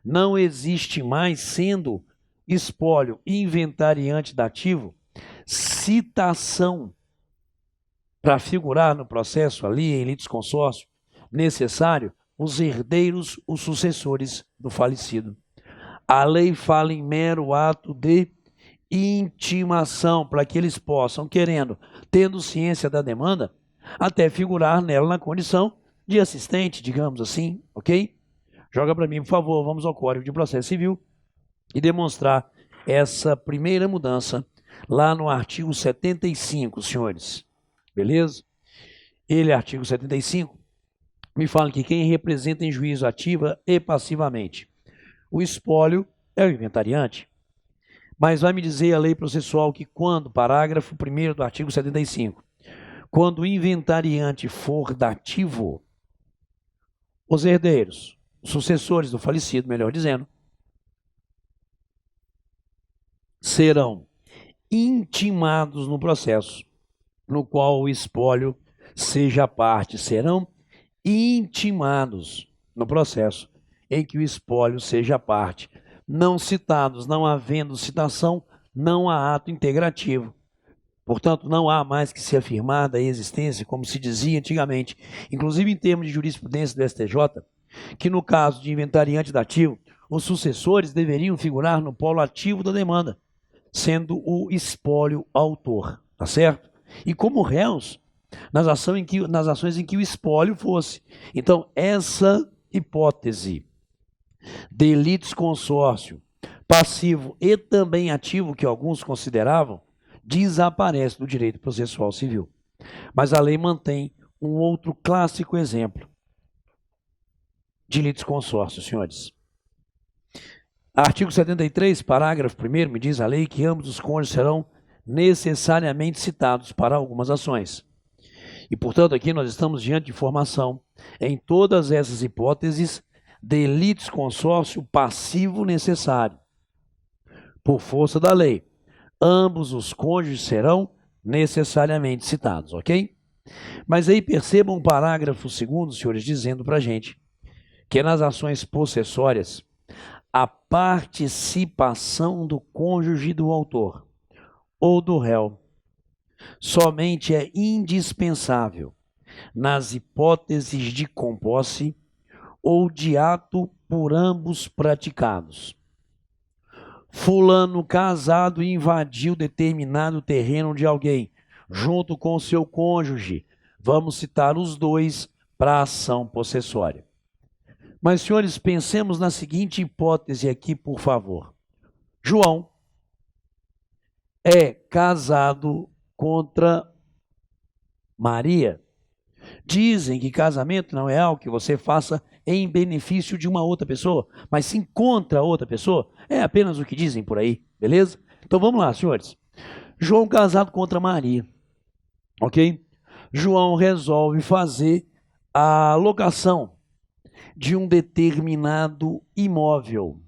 Não existe mais, sendo espólio inventariante dativo, citação para figurar no processo ali em litisconsórcio necessário os herdeiros, os sucessores do falecido. A lei fala em mero ato de intimação para que eles possam, querendo, tendo ciência da demanda, até figurar nela na condição de assistente, digamos assim, ok? Joga para mim, por favor, vamos ao Código de Processo Civil e demonstrar essa primeira mudança lá no artigo 75, senhores. Beleza? Ele, artigo 75, me fala que quem representa em juízo ativa e passivamente o espólio é o inventariante. Mas vai me dizer a lei processual que quando, parágrafo 1º do artigo 75, quando o inventariante for dativo, os herdeiros, os sucessores do falecido, melhor dizendo, serão intimados no processo no qual o espólio seja parte, serão intimados no processo em que o espólio seja parte. Não citados, não havendo citação, não há ato integrativo. Portanto, não há mais que se afirmar da existência, como se dizia antigamente, inclusive em termos de jurisprudência do STJ, que no caso de inventariante dativo, os sucessores deveriam figurar no polo ativo da demanda, sendo o espólio autor, tá certo? E como réus, nas ações em que o espólio fosse. Então, essa hipótese de litisconsórcio passivo e também ativo, que alguns consideravam, desaparece do direito processual civil. Mas a lei mantém um outro clássico exemplo de litisconsórcio, senhores. Artigo 73, parágrafo 1º, me diz a lei que ambos os cônjuges serão necessariamente citados para algumas ações. E, portanto, aqui nós estamos diante de formação, em todas essas hipóteses, de litisconsórcio passivo necessário. Por força da lei, ambos os cônjuges serão necessariamente citados, ok? Mas aí percebam o parágrafo 2º, senhores, dizendo para a gente que nas ações possessórias, a participação do cônjuge do autor ou do réu somente é indispensável nas hipóteses de composse ou de ato por ambos praticados. Fulano casado invadiu determinado terreno de alguém, junto com seu cônjuge. Vamos citar os dois para a ação possessória. Mas, senhores, pensemos na seguinte hipótese aqui, por favor. João é casado contra Maria. Dizem que casamento não é algo que você faça em benefício de uma outra pessoa, mas sim contra outra pessoa. É apenas o que dizem por aí, beleza? Então vamos lá, senhores. João casado contra Maria, ok? João resolve fazer a locação de um determinado imóvel.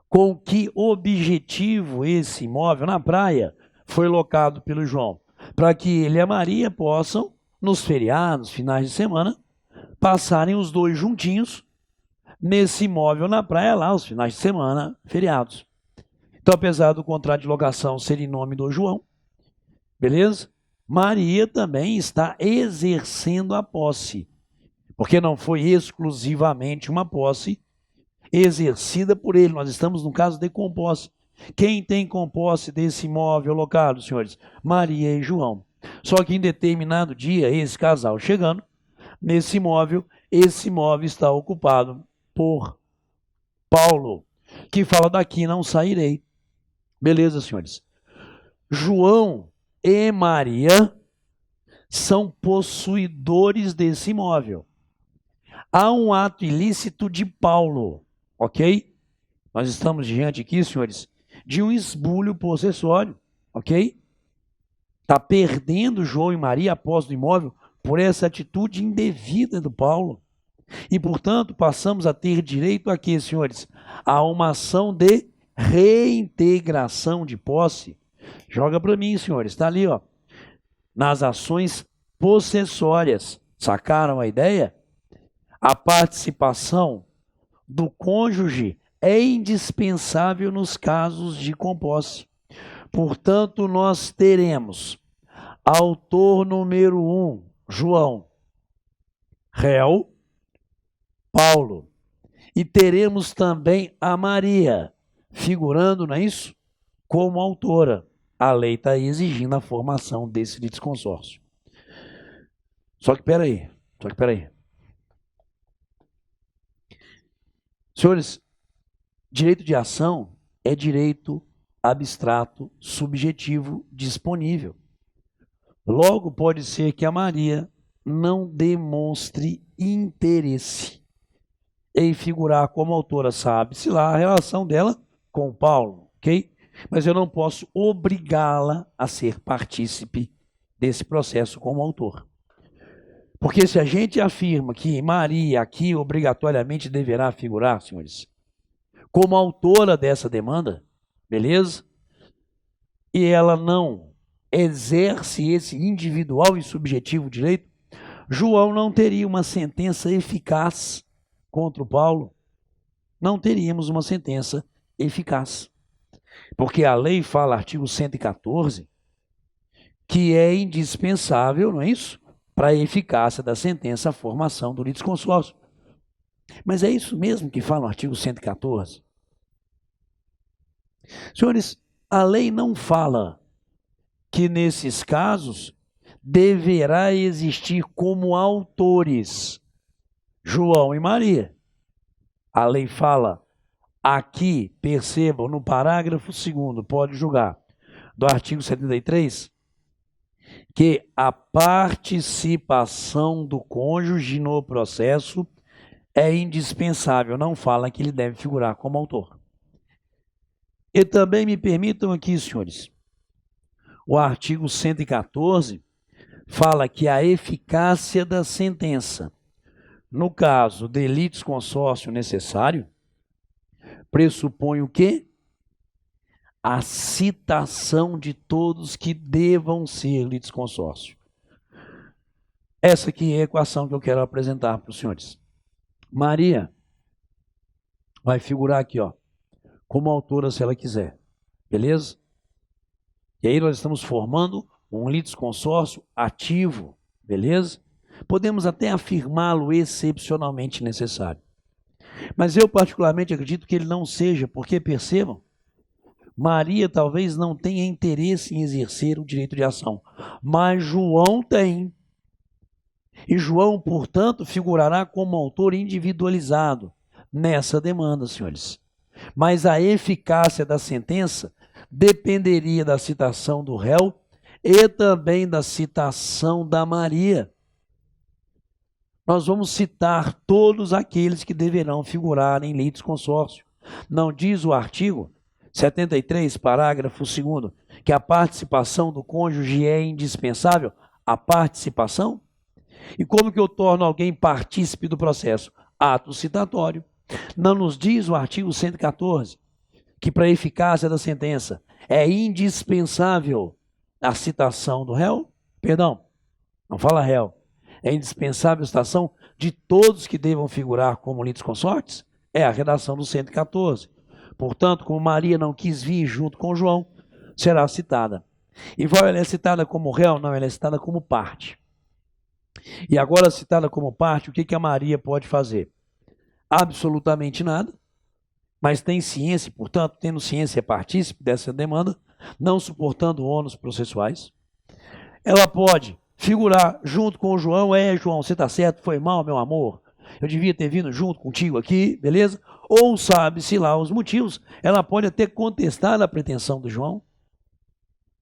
Com que objetivo esse imóvel na praia foi locado pelo João? Para que ele e a Maria possam, nos feriados, finais de semana, passarem os dois juntinhos nesse imóvel na praia lá, os finais de semana, feriados. Então, apesar do contrato de locação ser em nome do João, beleza? Maria também está exercendo a posse, porque não foi exclusivamente uma posse exercida por ele. Nós estamos no caso de composse. Quem tem composse desse imóvel locado, senhores? Maria e João. Só que em determinado dia, esse casal chegando nesse imóvel, esse imóvel está ocupado por Paulo, que fala: daqui não sairei. Beleza, senhores? João e Maria são possuidores desse imóvel. Há um ato ilícito de Paulo, ok? Nós estamos diante aqui, senhores, de um esbulho possessório, ok? Está perdendo João e Maria a posse do imóvel por essa atitude indevida do Paulo. E, portanto, passamos a ter direito a quê, senhores? A uma ação de reintegração de posse. Joga para mim, senhores, está ali, ó, nas ações possessórias. Sacaram a ideia? A participação do cônjuge é indispensável nos casos de composse. Portanto, nós teremos autor número 1, João, réu, Paulo. E teremos também a Maria, figurando, não é isso? Como autora. A lei está exigindo a formação desse litisconsórcio. Só que peraí. Senhores, direito de ação é direito abstrato, subjetivo, disponível. Logo, pode ser que a Maria não demonstre interesse em figurar como autora, sabe-se lá a relação dela com Paulo, ok? Mas eu não posso obrigá-la a ser partícipe desse processo como autor. Porque se a gente afirma que Maria aqui obrigatoriamente deverá figurar, senhores, como autora dessa demanda, beleza? E ela não exerce esse individual e subjetivo direito, João não teria uma sentença eficaz contra o Paulo. Não teríamos uma sentença eficaz. Porque a lei fala, artigo 114, que é indispensável, não é isso? Para a eficácia da sentença, a formação do litisconsórcio. Mas é isso mesmo que fala o artigo 114? Senhores, a lei não fala que nesses casos deverá existir como autores João e Maria. A lei fala aqui, percebam, no parágrafo 2º, pode julgar, do artigo 73, que a participação do cônjuge no processo é indispensável. Não fala que ele deve figurar como autor. E também me permitam aqui, senhores, o artigo 114 fala que a eficácia da sentença, no caso de litisconsórcio necessário, pressupõe o quê? A citação de todos que devam ser litisconsórcio. Essa aqui é a equação que eu quero apresentar para os senhores. Maria vai figurar aqui, ó, como autora se ela quiser, beleza? E aí nós estamos formando um litisconsórcio ativo, beleza? podemos até afirmá-lo excepcionalmente necessário. Mas eu particularmente acredito que ele não seja, porque percebam, Maria talvez não tenha interesse em exercer o direito de ação, mas João tem. E João, portanto, figurará como autor individualizado nessa demanda, senhores. Mas a eficácia da sentença dependeria da citação do réu e também da citação da Maria. Nós vamos citar todos aqueles que deverão figurar em litisconsórcio. Não diz o artigo 73, parágrafo 2º, que a participação do cônjuge é indispensável? A participação? E como que eu torno alguém partícipe do processo? Ato citatório. Não nos diz o artigo 114 que para a eficácia da sentença é indispensável a citação do réu? Perdão, não fala réu. É indispensável a citação de todos que devam figurar como litisconsortes? É a redação do 114. Portanto, como Maria não quis vir junto com João, será citada. E ela é citada como réu? Não, ela é citada como parte. E agora, citada como parte, o que a Maria pode fazer? Absolutamente nada, mas tem ciência, portanto, tendo ciência, é partícipe dessa demanda, não suportando ônus processuais. Ela pode figurar junto com o João: João, você está certo, foi mal, meu amor, eu devia ter vindo junto contigo aqui, beleza? Ou sabe-se lá os motivos, ela pode até contestar a pretensão do João.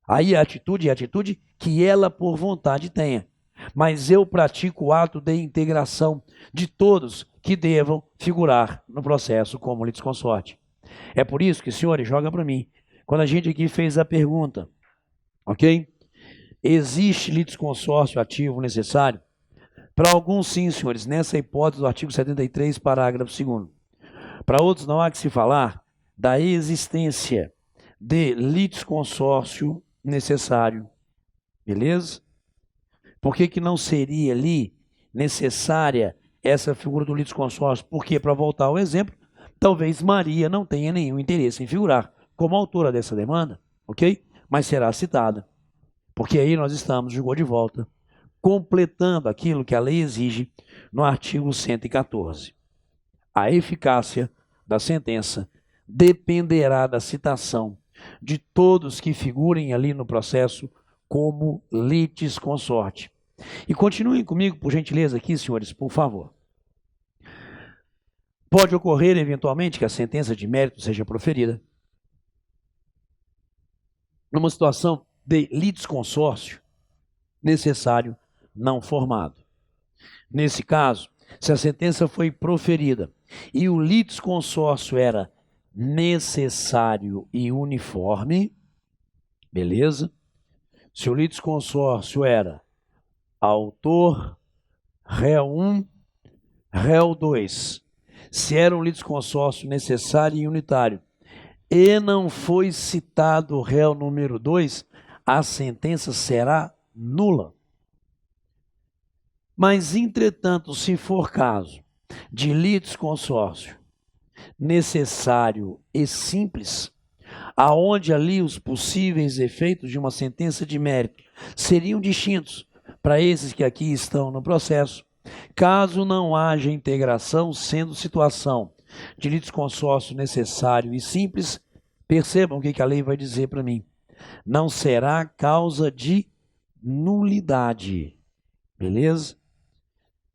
Aí a atitude é a atitude que ela por vontade tenha. Mas eu pratico o ato de integração de todos que devam figurar no processo como litisconsorte. É por isso que, senhores, joga para mim. Quando a gente aqui fez a pergunta, ok? Existe litisconsórcio ativo necessário? Para alguns, sim, senhores, nessa hipótese do artigo 73, parágrafo 2º. Para outros, não há que se falar da existência de litisconsórcio necessário. Beleza? Por que não seria ali necessária essa figura do litisconsórcio? Porque, para voltar ao exemplo, talvez Maria não tenha nenhum interesse em figurar como autora dessa demanda, ok? Mas será citada. Porque aí nós estamos, jogou de volta, completando aquilo que a lei exige no artigo 114. A eficácia da sentença dependerá da citação de todos que figurem ali no processo como litisconsorte. E continuem comigo, por gentileza, aqui, senhores, por favor. Pode ocorrer, eventualmente, que a sentença de mérito seja proferida numa situação de litisconsórcio necessário não formado. Nesse caso, se a sentença foi proferida e o litisconsórcio era necessário e uniforme, beleza? Se o litisconsórcio era autor, réu 1, réu 2, se era um litisconsórcio necessário e unitário, e não foi citado o réu número 2, a sentença será nula. Mas, entretanto, se for caso de litisconsórcio necessário e simples, aonde ali os possíveis efeitos de uma sentença de mérito seriam distintos para esses que aqui estão no processo, caso não haja integração, sendo situação de litisconsórcio necessário e simples, percebam o que a lei vai dizer para mim. Não será causa de nulidade, beleza?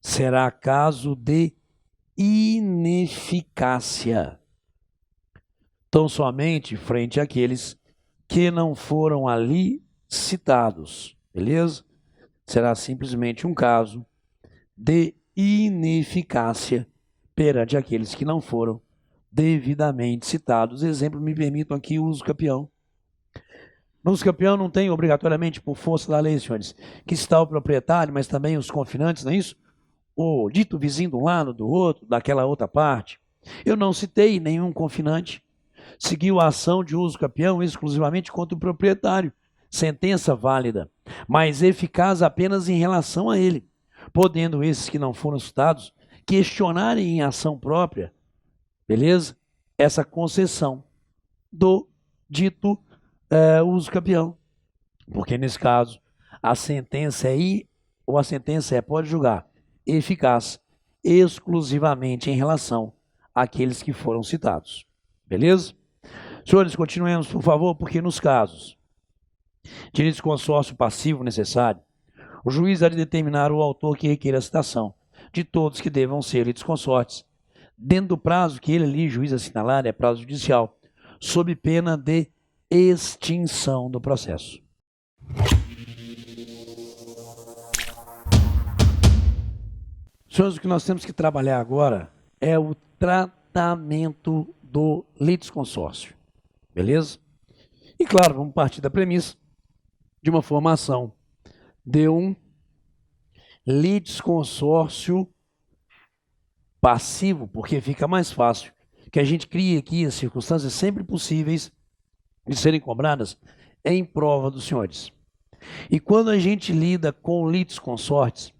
Será caso de ineficácia. Tão somente frente àqueles que não foram ali citados, beleza? Será simplesmente um caso de ineficácia perante aqueles que não foram devidamente citados. Exemplo, me permitam aqui o uso campeão. No uso campeão não tem obrigatoriamente, por força da lei, senhores, que está o proprietário, mas também os confinantes, não é isso? O dito vizinho de um lado, do outro, daquela outra parte. Eu não citei nenhum confinante. Seguiu a ação de uso campeão exclusivamente contra o proprietário. Sentença válida, mas eficaz apenas em relação a ele, podendo esses que não foram citados questionarem em ação própria, beleza? Essa concessão do dito uso campeão. Porque nesse caso, a sentença é ou a sentença pode julgar, eficaz exclusivamente em relação àqueles que foram citados. Beleza? Senhores, continuemos, por favor, porque nos casos de litisconsórcio passivo necessário, o juiz há de determinar o autor que requeira a citação de todos que devam ser litisconsortes, dentro do prazo que ele ali, juiz assinalar, é prazo judicial, sob pena de extinção do processo. Senhores, o que nós temos que trabalhar agora é o tratamento do litisconsórcio. Beleza? E claro, vamos partir da premissa de uma formação de um litisconsórcio passivo, porque fica mais fácil, que a gente crie aqui as circunstâncias sempre possíveis de serem cobradas em prova dos senhores. E quando a gente lida com litisconsortes,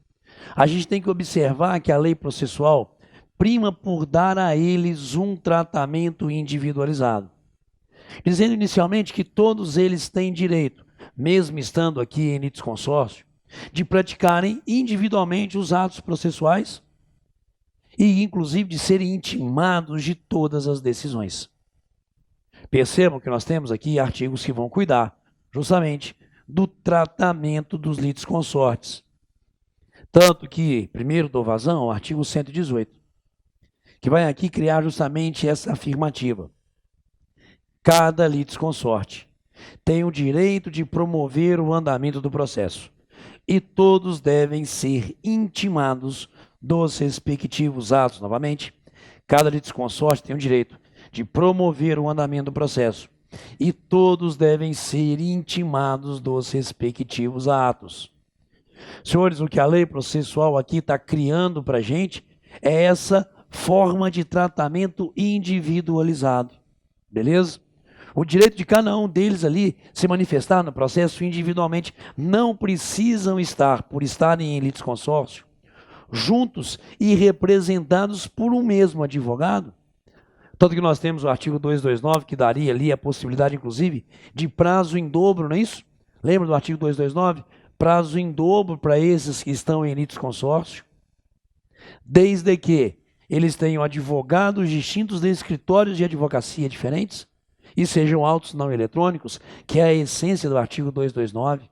a gente tem que observar que a lei processual prima por dar a eles um tratamento individualizado, dizendo inicialmente que todos eles têm direito, mesmo estando aqui em litisconsórcio, de praticarem individualmente os atos processuais e, inclusive, de serem intimados de todas as decisões. Percebam que nós temos aqui artigos que vão cuidar, justamente, do tratamento dos litisconsortes. Tanto que, primeiro dou vazão ao artigo 118, que vai aqui criar justamente essa afirmativa. Cada litisconsorte tem o direito de promover o andamento do processo e todos devem ser intimados dos respectivos atos. Novamente, cada litisconsorte tem o direito de promover o andamento do processo e todos devem ser intimados dos respectivos atos. Senhores, o que a lei processual aqui está criando para a gente é essa forma de tratamento individualizado. Beleza? O direito de cada um deles ali se manifestar no processo individualmente. Não precisam estar, por estarem em litisconsórcio, juntos e representados por um mesmo advogado. Tanto que nós temos o artigo 229, que daria ali a possibilidade, inclusive, de prazo em dobro, não é isso? Lembra do artigo 229? Prazo em dobro para esses que estão em litisconsórcio, desde que eles tenham advogados distintos de escritórios de advocacia diferentes e sejam autos não eletrônicos, que é a essência do artigo 229.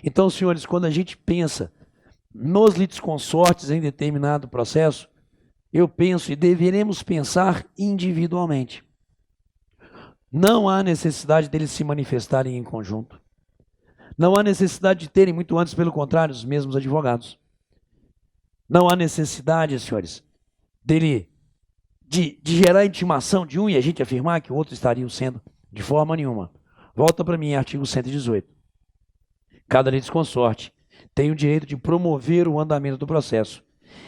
Então, senhores, quando a gente pensa nos litisconsortes em determinado processo, eu penso e deveremos pensar individualmente. Não há necessidade deles se manifestarem em conjunto. Não há necessidade de terem, muito antes, pelo contrário, os mesmos advogados. Não há necessidade, senhores, de gerar intimação de um e a gente afirmar que o outro estaria sendo de forma nenhuma. Volta para mim, artigo 118. Cada litisconsorte tem o direito de promover o andamento do processo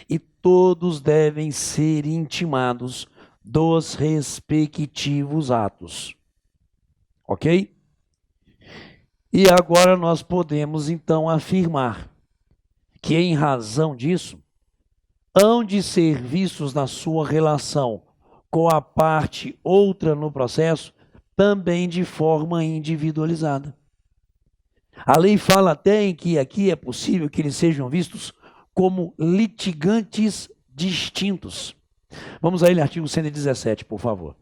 e todos devem ser intimados dos respectivos atos. Ok? E agora nós podemos então afirmar que, em razão disso, hão de ser vistos na sua relação com a parte outra no processo também de forma individualizada. A lei fala até em que aqui é possível que eles sejam vistos como litigantes distintos. Vamos aí no artigo 117, por favor.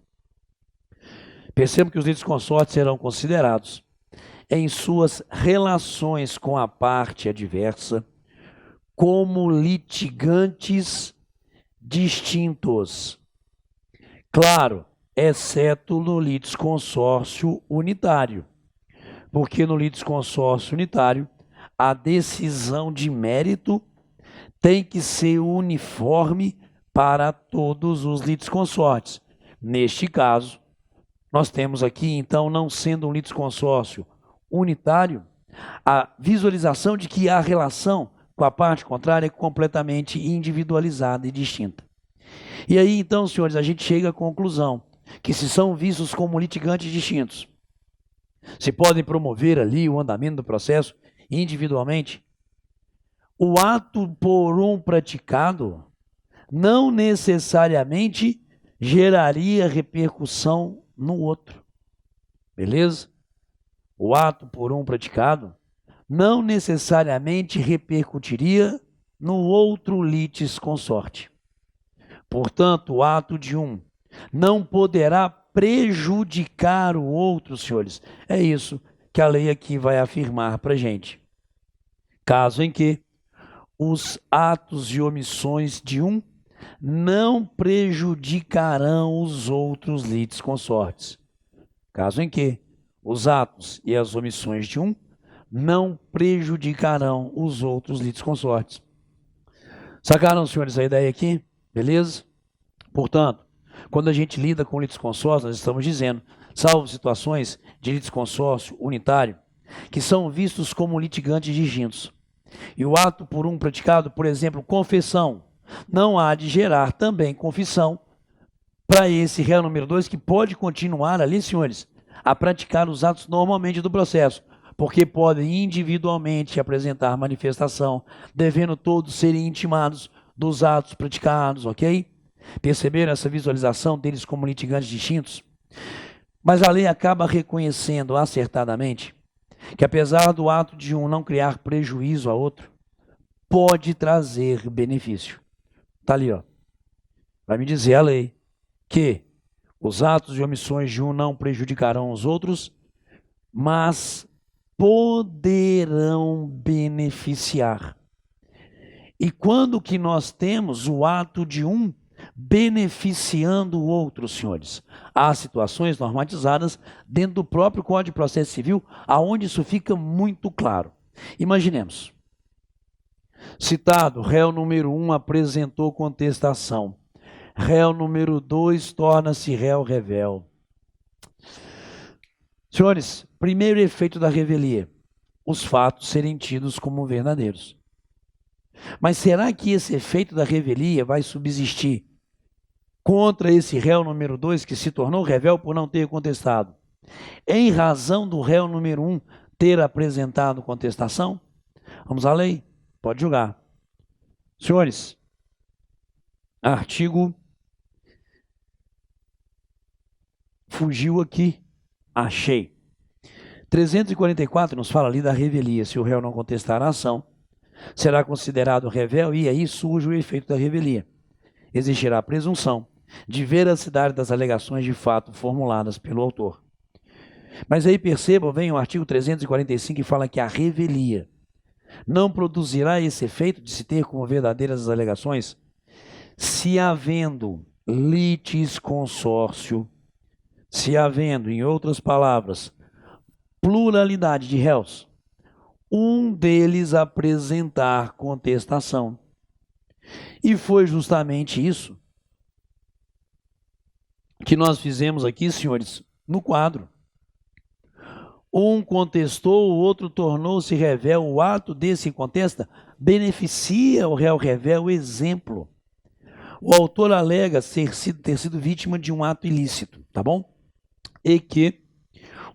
Percebam que os litisconsortes serão considerados em suas relações com a parte adversa como litigantes distintos. Claro, exceto no litisconsórcio unitário, porque no litisconsórcio unitário a decisão de mérito tem que ser uniforme para todos os litisconsortes. Neste caso, nós temos aqui, então, não sendo um litisconsórcio unitário, a visualização de que a relação com a parte contrária é completamente individualizada e distinta. E aí, então, senhores, a gente chega à conclusão que, se são vistos como litigantes distintos, se podem promover ali o andamento do processo individualmente, o ato por um praticado não necessariamente geraria repercussão no outro. Beleza? O ato por um praticado não necessariamente repercutiria no outro litisconsorte. Portanto, o ato de um não poderá prejudicar o outro, senhores. É isso que a lei aqui vai afirmar para a gente. Caso em que os atos e omissões de um não prejudicarão os outros litisconsortes. Caso em que os atos e as omissões de um não prejudicarão os outros litisconsortes. Sacaram, senhores, a ideia aqui? Beleza? Portanto, quando a gente lida com litisconsórcio, nós estamos dizendo, salvo situações de litisconsórcio unitário, que são vistos como litigantes distintos. E o ato por um praticado, por exemplo, confissão, não há de gerar também confissão para esse réu número 2, que pode continuar ali, senhores, a praticar os atos normalmente do processo, porque podem individualmente apresentar manifestação, devendo todos serem intimados dos atos praticados, ok? Perceberam essa visualização deles como litigantes distintos? Mas a lei acaba reconhecendo acertadamente que, apesar do ato de um não criar prejuízo a outro, pode trazer benefício. Está ali, ó. Vai me dizer a lei que os atos e omissões de um não prejudicarão os outros, mas poderão beneficiar. E quando que nós temos o ato de um beneficiando o outro, senhores? Há situações normatizadas dentro do próprio Código de Processo Civil, aonde isso fica muito claro. Imaginemos. Citado, réu número 1 apresentou contestação. Réu número 2 torna-se réu revel. Senhores, primeiro efeito da revelia, os fatos serem tidos como verdadeiros. Mas será que esse efeito da revelia vai subsistir contra esse réu número 2 que se tornou revel por não ter contestado, em razão do réu número 1 ter apresentado contestação? Vamos à lei? Pode julgar. Senhores, artigo fugiu aqui, achei. 344 nos fala ali da revelia. Se o réu não contestar a ação, será considerado revel e aí surge o efeito da revelia. Existirá a presunção de veracidade das alegações de fato formuladas pelo autor. Mas aí percebam, vem o artigo 345 e fala que a revelia não produzirá esse efeito de se ter como verdadeiras as alegações, se havendo litisconsórcio, se havendo, em outras palavras, pluralidade de réus, um deles apresentar contestação. E foi justamente isso que nós fizemos aqui, senhores, no quadro. Um contestou, o outro tornou-se revel. O ato desse que contesta beneficia o réu revel, exemplo. O autor alega ter sido vítima de um ato ilícito, tá bom? E que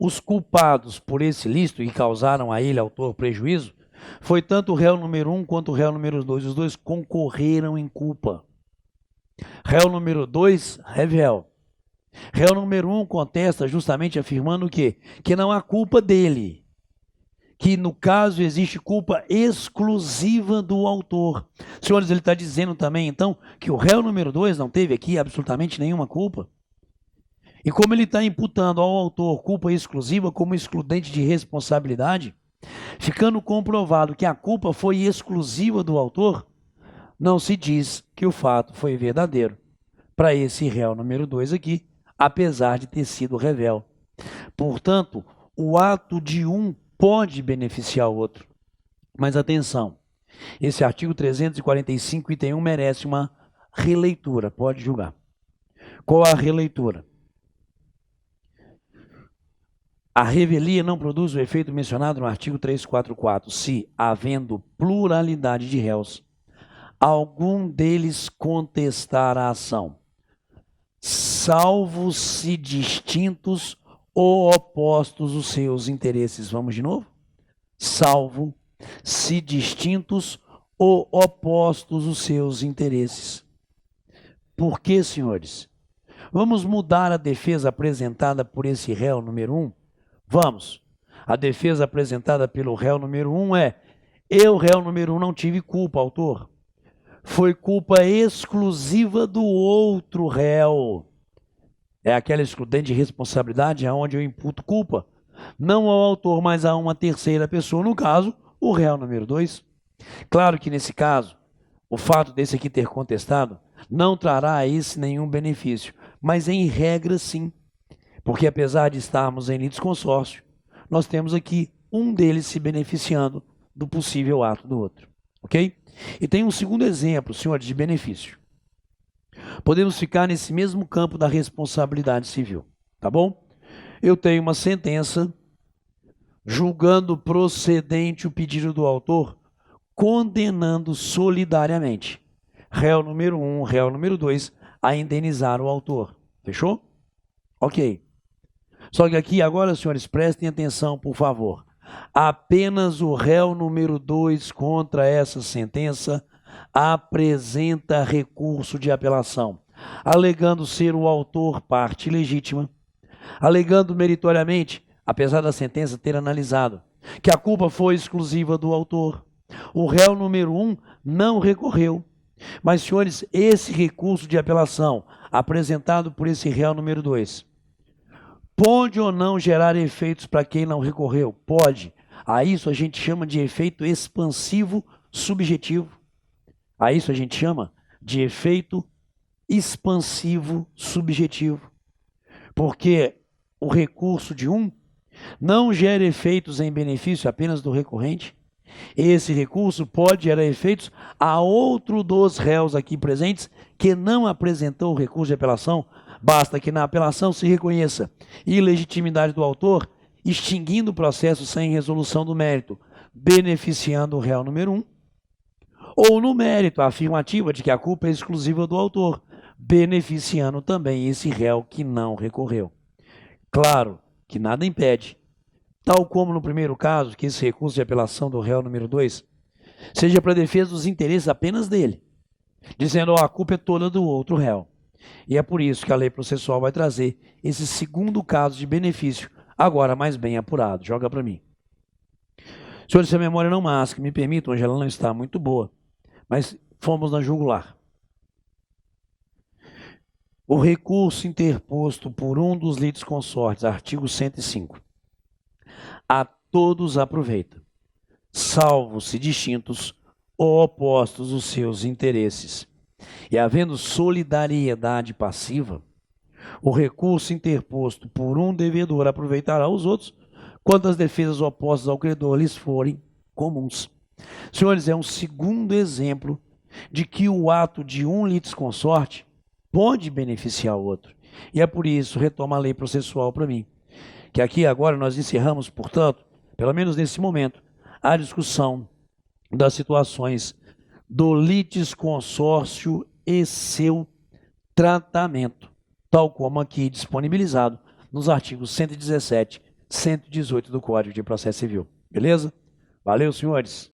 os culpados por esse ilícito e causaram a ele, autor, prejuízo, foi tanto o réu número 1 quanto o réu número 2. Os dois concorreram em culpa. Réu número 2, revel. Réu número 1 contesta justamente afirmando o quê? Que não há culpa dele. Que no caso existe culpa exclusiva do autor. Senhores, ele está dizendo também então que o réu número 2 não teve aqui absolutamente nenhuma culpa. E como ele está imputando ao autor culpa exclusiva como excludente de responsabilidade, ficando comprovado que a culpa foi exclusiva do autor, não se diz que o fato foi verdadeiro para esse réu número 2 aqui, apesar de ter sido revel. Portanto, o ato de um pode beneficiar o outro. Mas atenção, esse artigo 345, item 1, merece uma releitura, pode julgar. Qual a releitura? A revelia não produz o efeito mencionado no artigo 344, se, havendo pluralidade de réus, algum deles contestar a ação, salvo se distintos ou opostos os seus interesses. Vamos de novo? Salvo se distintos ou opostos os seus interesses. Por que, senhores? Vamos mudar a defesa apresentada por esse réu número 1? Vamos. A defesa apresentada pelo réu número 1 é: eu, réu número 1, não tive culpa, autor. Foi culpa exclusiva do outro réu. É aquela excludente de responsabilidade onde eu imputo culpa, não ao autor, mas a uma terceira pessoa, no caso, o réu número 2. Claro que nesse caso, o fato desse aqui ter contestado não trará a esse nenhum benefício, mas em regra sim, porque apesar de estarmos em litisconsórcio, nós temos aqui um deles se beneficiando do possível ato do outro, ok? E tem um segundo exemplo, senhores, de benefício. Podemos ficar nesse mesmo campo da responsabilidade civil, tá bom? Eu tenho uma sentença julgando procedente o pedido do autor, condenando solidariamente réu número 1, réu número 2 a indenizar o autor. Fechou? Ok. Só que aqui agora, senhores, prestem atenção, por favor. Apenas o réu número 2 contra essa sentença apresenta recurso de apelação, alegando ser o autor parte legítima, alegando meritoriamente, apesar da sentença ter analisado, que a culpa foi exclusiva do autor. O réu número 1 não recorreu. Mas, senhores, esse recurso de apelação apresentado por esse réu número 2 pode ou não gerar efeitos para quem não recorreu? Pode. A isso a gente chama de efeito expansivo subjetivo. A isso a gente chama de efeito expansivo subjetivo. Porque o recurso de um não gera efeitos em benefício apenas do recorrente. Esse recurso pode gerar efeitos a outro dos réus aqui presentes que não apresentou o recurso de apelação. Basta que na apelação se reconheça ilegitimidade do autor, extinguindo o processo sem resolução do mérito, beneficiando o réu número 1, ou no mérito a afirmativa de que a culpa é exclusiva do autor, beneficiando também esse réu que não recorreu. Claro que nada impede, tal como no primeiro caso, que esse recurso de apelação do réu número 2 seja para defesa dos interesses apenas dele, dizendo, a culpa é toda do outro réu. E é por isso que a lei processual vai trazer esse segundo caso de benefício, agora mais bem apurado. Joga para mim. Senhores, se a memória não masca, me permitam, hoje ela não está muito boa, mas fomos na jugular. O recurso interposto por um dos litisconsortes, artigo 105, a todos aproveita, salvo se distintos ou opostos os seus interesses. E havendo solidariedade passiva, o recurso interposto por um devedor aproveitará os outros, quando as defesas opostas ao credor lhes forem comuns. Senhores, é um segundo exemplo de que o ato de um litisconsorte pode beneficiar o outro. E é por isso, retoma a lei processual para mim, que aqui agora nós encerramos, portanto, pelo menos nesse momento, a discussão das situações do litisconsórcio e seu tratamento, tal como aqui disponibilizado nos artigos 117, 118 do Código de Processo Civil. Beleza? Valeu, senhores!